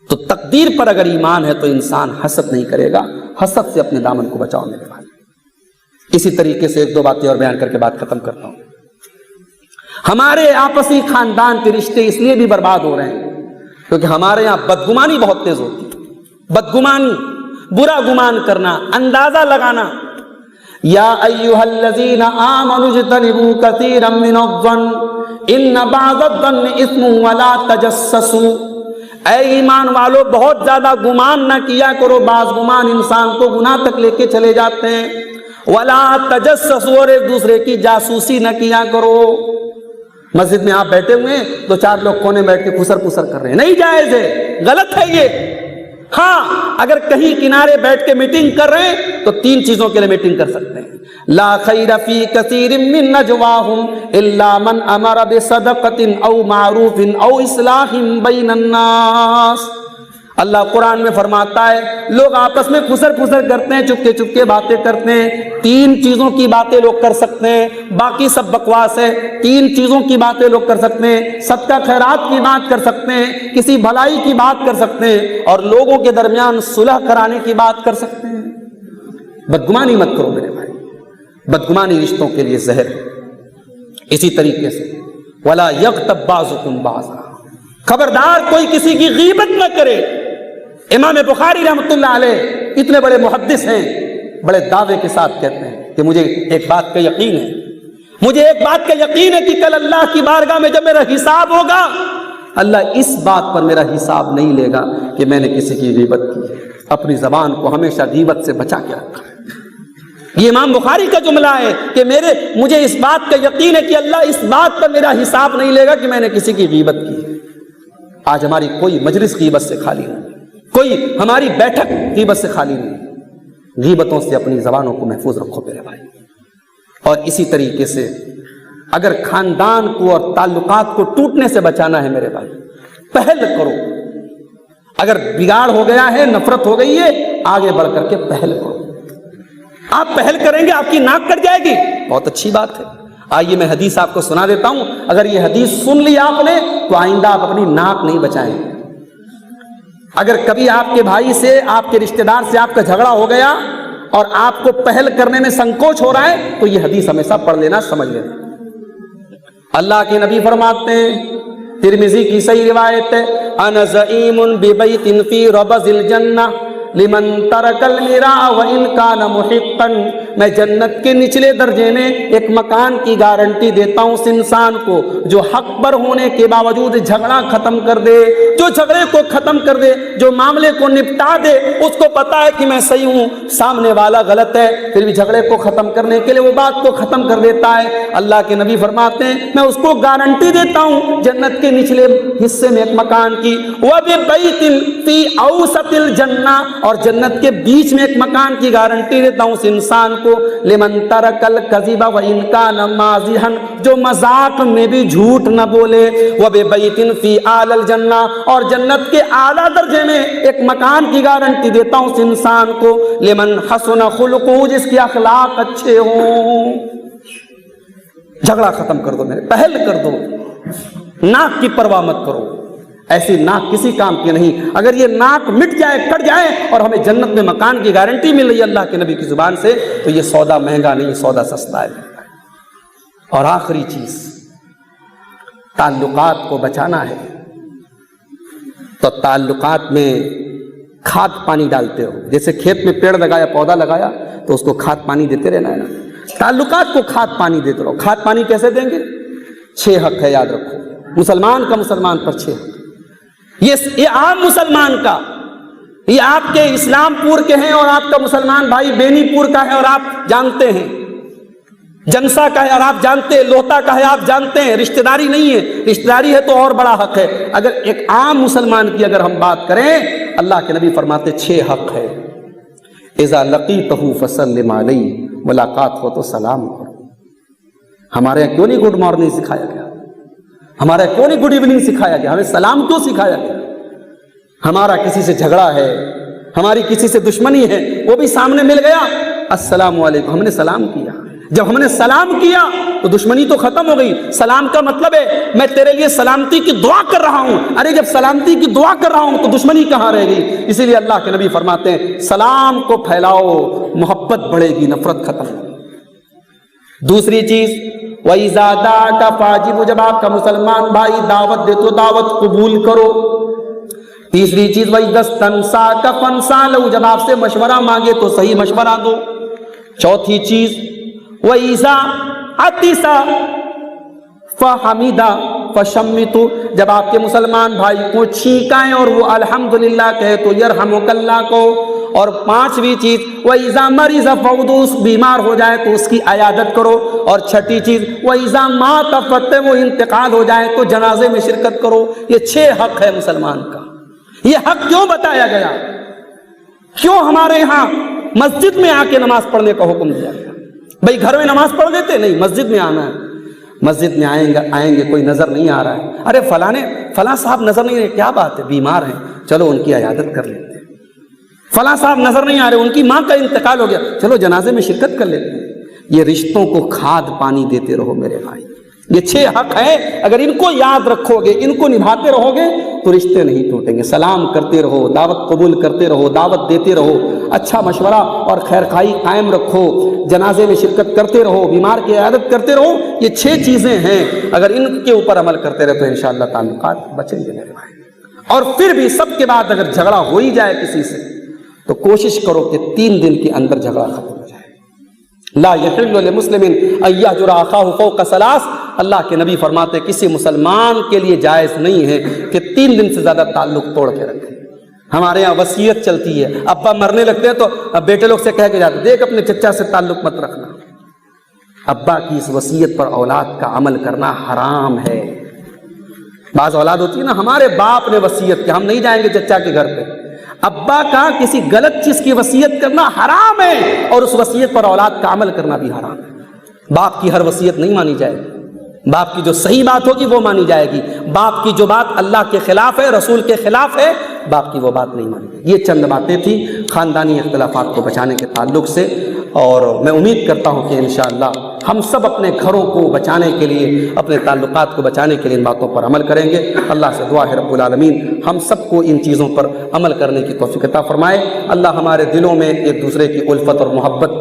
S1: تو تقدیر پر اگر ایمان ہے تو انسان حسد نہیں کرے گا۔ حسد سے اپنے دامن کو بچاؤ میرے بھائی۔ اسی طریقے سے ایک دو باتیں اور بیان کر کے بات ختم کرتا ہوں۔ ہمارے آپسی خاندان کے رشتے اس لیے بھی برباد ہو رہے ہیں کیونکہ ہمارے یہاں بدگمانی بہت تیز ہوتی ہے۔ بدگمانی، برا گمان کرنا، اندازہ لگانا۔ یا ایھا الذین آمنوا اجتنبوا کثیرا من الظن ان بعض الظن اثم ولا تجسسوا، اے ایمان والو بہت زیادہ گمان نہ کیا کرو، بعض گمان انسان کو گناہ تک لے کے چلے جاتے ہیں۔ ولا تجسسوا، اور ایک دوسرے کی جاسوسی نہ کیا کرو۔ مسجد میں آپ بیٹھے ہوئے ہیں، 2-4 لوگ کونے بیٹھ کے خسر پسر کر رہے ہیں، نہیں جائز ہے، غلط ہے یہ۔ ہاں اگر کہیں کنارے بیٹھ کے میٹنگ کر رہے ہیں تو 3 چیزوں کے لیے میٹنگ کر سکتے ہیں۔ لا خیر فی کثیر من نجواہم الا من امر بصدقۃ او معروف او اصلاح بین الناس۔ اللہ قرآن میں فرماتا ہے لوگ آپس میں خسر پسر کرتے ہیں، چپکے چپکے باتیں کرتے ہیں، 3 چیزوں کی باتیں لوگ کر سکتے ہیں، باقی سب بکواس ہے۔ 3 چیزوں کی باتیں لوگ کر سکتے ہیں، صدقہ خیرات کی بات کر سکتے ہیں، کسی بھلائی کی بات کر سکتے ہیں، اور لوگوں کے درمیان صلح کرانے کی بات کر سکتے ہیں۔ بدگمانی مت کرو میرے بھائی، بدگمانی رشتوں کے لیے زہر ہے۔ اسی طریقے سے ولا یغتب بعضکم بعضا، خبردار کوئی کسی کی غیبت نہ کرے۔ امام بخاری رحمۃ اللہ علیہ اتنے بڑے محدث ہیں، بڑے دعوے کے ساتھ کہتے ہیں کہ مجھے ایک بات کا یقین ہے، مجھے ایک بات کا یقین ہے کہ کل اللہ کی بارگاہ میں جب میرا حساب ہوگا اللہ اس بات پر میرا حساب نہیں لے گا کہ میں نے کسی کی غیبت کی ہے۔ اپنی زبان کو ہمیشہ غیبت سے بچا کے رکھا۔ یہ امام بخاری کا جملہ ہے کہ مجھے اس بات کا یقین ہے کہ اللہ اس بات پر میرا حساب نہیں لے گا کہ میں نے کسی کی غیبت کی ہے۔ آج ہماری کوئی مجلس غیبت سے خالی نہیں، کوئی ہماری بیٹھک غیبت سے خالی نہیں۔ غیبتوں سے اپنی زبانوں کو محفوظ رکھو میرے بھائی۔ اور اسی طریقے سے اگر خاندان کو اور تعلقات کو ٹوٹنے سے بچانا ہے میرے بھائی، پہل کرو۔ اگر بگاڑ ہو گیا ہے، نفرت ہو گئی ہے، آگے بڑھ کر کے پہل کرو۔ آپ پہل کریں گے، آپ کی ناک کٹ جائے گی، بہت اچھی بات ہے۔ آئیے میں حدیث آپ کو سنا دیتا ہوں، اگر یہ حدیث سن لی آپ نے تو آئندہ آپ اپنی ناک نہیں بچائیں گے۔ اگر کبھی آپ کے بھائی سے، آپ کے رشتہ دار سے آپ کا جھگڑا ہو گیا اور آپ کو پہل کرنے میں سنکوچ ہو رہا ہے تو یہ حدیث ہمیشہ پڑھ لینا، سمجھ لینا۔ اللہ کے نبی فرماتے ہیں، ترمذی کی صحیح روایت ہے، انا زعیم ببیت فی ربض الجنہ لمن ترک المراء وان کان محقا، میں جنت کے نچلے درجے میں ایک مکان کی گارنٹی دیتا ہوں اس انسان کو جو حق پر ہونے کے باوجود جھگڑا ختم کر دے، جو جھگڑے کو ختم کر دے، جو معاملے کو نپٹا دے، اس کو پتا ہے کہ میں صحیح ہوں، سامنے والا غلط ہے، پھر بھی جھگڑے کو ختم کرنے کے لیے وہ بات کو ختم کر دیتا ہے۔ اللہ کے نبی فرماتے ہیں میں اس کو گارنٹی دیتا ہوں جنت کے نچلے حصے میں ایک مکان کی، وَبِبَيْتٍ فِي أَوْسَطِ الْجَنَّةِ، اور جنت کے بیچ میں ایک مکان کی گارنٹی دیتا ہوں اس انسان کو، لمن ترک الکذب وان کان مازحا، جو مذاق میں بھی جھوٹ نہ بولے، وببیت فی اعلی الجنہ، اور جنت کے اعلیٰ درجے میں ایک مکان کی گارنٹی دیتا ہوں اس انسان کو، لمن حسن خلقہ، جس کے اخلاق اچھے ہوں۔ جھگڑا ختم کر دو میرے، پہل کر دو، ناک کی پرواہ مت کرو، ایسی ناک کسی کام کی نہیں۔ اگر یہ ناک مٹ جائے، کٹ جائے اور ہمیں جنت میں مکان کی گارنٹی مل رہی ہے اللہ کے نبی کی زبان سے، تو یہ سودا مہنگا نہیں، سودا سستا ہے۔ اور آخری چیز، تعلقات کو بچانا ہے تو تعلقات میں کھاد پانی ڈالتے ہو، جیسے کھیت میں پیڑ لگایا، پودا لگایا تو اس کو کھاد پانی دیتے رہنا ہے نا۔ تعلقات کو کھاد پانی دیتے رہو۔ کھاد پانی کیسے دیں گے؟ 6 حق ہے، یاد رکھو۔ مسلمان کا مسلمان پر 6 حق، یہ عام مسلمان کا، یہ آپ کے اسلام پور کے ہیں اور آپ کا مسلمان بھائی بینی پور کا ہے اور آپ جانتے ہیں، جنسا کا ہے اور آپ جانتے ہیں، لوتا کا ہے آپ جانتے ہیں، رشتہ داری نہیں ہے، رشتہ داری ہے تو اور بڑا حق ہے۔ اگر ایک عام مسلمان کی اگر ہم بات کریں، اللہ کے نبی فرماتے 6 حق ہے۔ اذا لقیتہ فسلم علیہ، ملاقات ہو تو سلام کرو۔ ہمارے یہاں کیوں نہیں گڈ مارننگ سکھایا گیا؟ ہمارا کیوں نہیں گڈ ایوننگ سکھایا گیا؟ ہمیں سلام کیوں سکھایا گیا؟ ہمارا کسی سے جھگڑا ہے، ہماری کسی سے دشمنی ہے، وہ بھی سامنے مل گیا، السلام علیکم، ہم نے سلام کیا۔ جب ہم نے سلام کیا تو دشمنی تو ختم ہو گئی۔ سلام کا مطلب ہے میں تیرے لیے سلامتی کی دعا کر رہا ہوں۔ ارے جب سلامتی کی دعا کر رہا ہوں تو دشمنی کہاں رہ گئی؟ اسی لیے اللہ کے نبی فرماتے ہیں سلام کو پھیلاؤ، محبت بڑھے گی، نفرت ختم ہوگی۔ دوسری چیز، وَإِذَا دَعَاكَ فَأَجِبْهُ، جب آپ کا مسلمان بھائی دعوت دے تو دعوت قبول کرو۔ تیسری چیز، وَإِذَا اسْتَنصَحَكَ فَانصَحْ لَهُ، جب آپ سے مشورہ مانگے تو صحیح مشورہ دو۔ چوتھی چیز، وَإِذَا عَطِسَ فَحَمِدَ فَشَمِّتُ، جب آپ کے مسلمان بھائی کو چھینکائیں اور وہ الحمدللہ کہے تو یرحمک اللہ کو۔ اور پانچویں چیز، وَإِذَا مَرِضَ فَعُودُ، بیمار ہو جائے تو اس کی عیادت کرو۔ اور چھٹی چیز، وَإِذَا مَاتَ فَاتَّبِعُ، وہ انتقال ہو جائے تو جنازے میں شرکت کرو۔ یہ 6 حق ہے مسلمان کا۔ یہ حق کیوں بتایا گیا؟ کیوں ہمارے یہاں مسجد میں آ کے نماز پڑھنے کا حکم دیا گیا؟ بھئی گھر میں نماز پڑھ لیتے نہیں، مسجد میں آنا ہے۔ مسجد میں آئیں گے کوئی نظر نہیں آ رہا ہے، ارے فلاں صاحب نظر نہیں رہے، کیا بات ہے، بیمار ہیں، چلو ان کی عیادت کر لیتے ہیں۔ فلاں صاحب نظر نہیں آ رہے، ان کی ماں کا انتقال ہو گیا، چلو جنازے میں شرکت کر لیتے ہیں۔ یہ رشتوں کو کھاد پانی دیتے رہو میرے بھائی۔ یہ 6 حق ہیں، اگر ان کو یاد رکھو گے، ان کو نبھاتے رہو گے تو رشتے نہیں ٹوٹیں گے۔ سلام کرتے رہو، دعوت قبول کرتے رہو، دعوت دیتے رہو، اچھا مشورہ اور خیرخواہی قائم رکھو، جنازے میں شرکت کرتے رہو، بیمار کی عیادت کرتے رہو۔ یہ 6 چیزیں ہیں، اگر ان کے اوپر عمل کرتے رہے تو انشاءاللہ تعلقات بچیں گے میرے بھائی۔ اور پھر بھی سب کے بعد اگر جھگڑا ہو ہی جائے کسی سے تو کوشش کرو کہ 3 دن کے اندر جھگڑا ختم ہو جائے۔ لا یحل لمسلم ان یہجر اخاہ فوق ثلاث، اللہ کے نبی فرماتے کسی مسلمان کے لیے جائز نہیں ہے کہ 3 دن سے زیادہ تعلق توڑ کے رکھے۔ ہمارے یہاں وصیت چلتی ہے، ابا مرنے لگتے ہیں تو بیٹے لوگ سے کہہ کے جاتے دیکھ اپنے چچا سے تعلق مت رکھنا۔ ابا کی اس وصیت پر اولاد کا عمل کرنا حرام ہے۔ بعض اولاد ہوتی ہے نا، ہمارے باپ نے وصیت کی ہم نہیں جائیں گے چچا کے گھر پہ، ابا کا کسی غلط چیز کی وصیت کرنا حرام ہے، اور اس وصیت پر اولاد کا عمل کرنا بھی حرام ہے۔ باپ کی ہر وصیت نہیں مانی جائے گی، باپ کی جو صحیح بات ہوگی وہ مانی جائے گی، باپ کی جو بات اللہ کے خلاف ہے، رسول کے خلاف ہے، باپ کی وہ بات نہیں مانی جائے گی۔ یہ چند باتیں تھیں خاندانی اختلافات کو بچانے کے تعلق سے، اور میں امید کرتا ہوں کہ انشاءاللہ ہم سب اپنے گھروں کو بچانے کے لیے، اپنے تعلقات کو بچانے کے لیے ان باتوں پر عمل کریں گے۔ اللہ سے دعا ہے رب العالمین ہم سب کو ان چیزوں پر عمل کرنے کی توفیق عطا فرمائے۔ اللہ ہمارے دلوں میں ایک دوسرے کی الفت اور محبت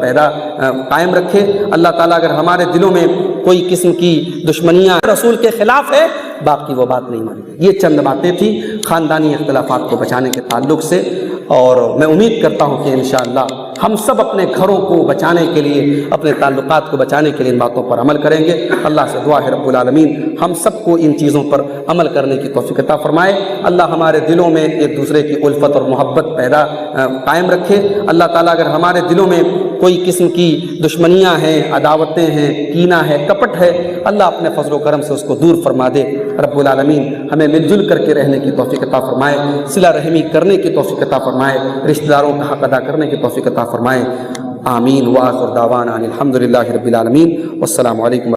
S1: قائم رکھے۔ اللہ تعالیٰ اگر ہمارے دلوں میں کوئی قسم کی دشمنیاں رسول کے خلاف ہے، باپ کی وہ بات نہیں مانی۔ یہ چند باتیں تھیں خاندانی اختلافات کو بچانے کے تعلق سے، اور میں امید کرتا ہوں کہ انشاءاللہ ہم سب اپنے گھروں کو بچانے کے لیے، اپنے تعلقات کو بچانے کے لیے ان باتوں پر عمل کریں گے۔ اللہ سے دعا ہے رب العالمین ہم سب کو ان چیزوں پر عمل کرنے کی توفیق عطا فرمائے۔ اللہ ہمارے دلوں میں ایک دوسرے کی الفت اور محبت قائم رکھے۔ اللہ تعالیٰ اگر ہمارے دلوں میں کوئی قسم کی دشمنیاں ہیں، عداوتیں ہیں، کینہ ہے، کپٹ ہے، اللہ اپنے فضل و کرم سے اس کو دور فرما دے۔ رب العالمین ہمیں مل جل کر کے رہنے کی توفیق عطا فرمائے، صلہ رحمی کرنے کی توفیق عطا فرمائے، رشتہ داروں کا حق ادا کرنے کی توفیق عطا فرمائے۔ آمین۔ وآخر دعوانا ان الحمد للہ رب العالمین، والسلام علیکم۔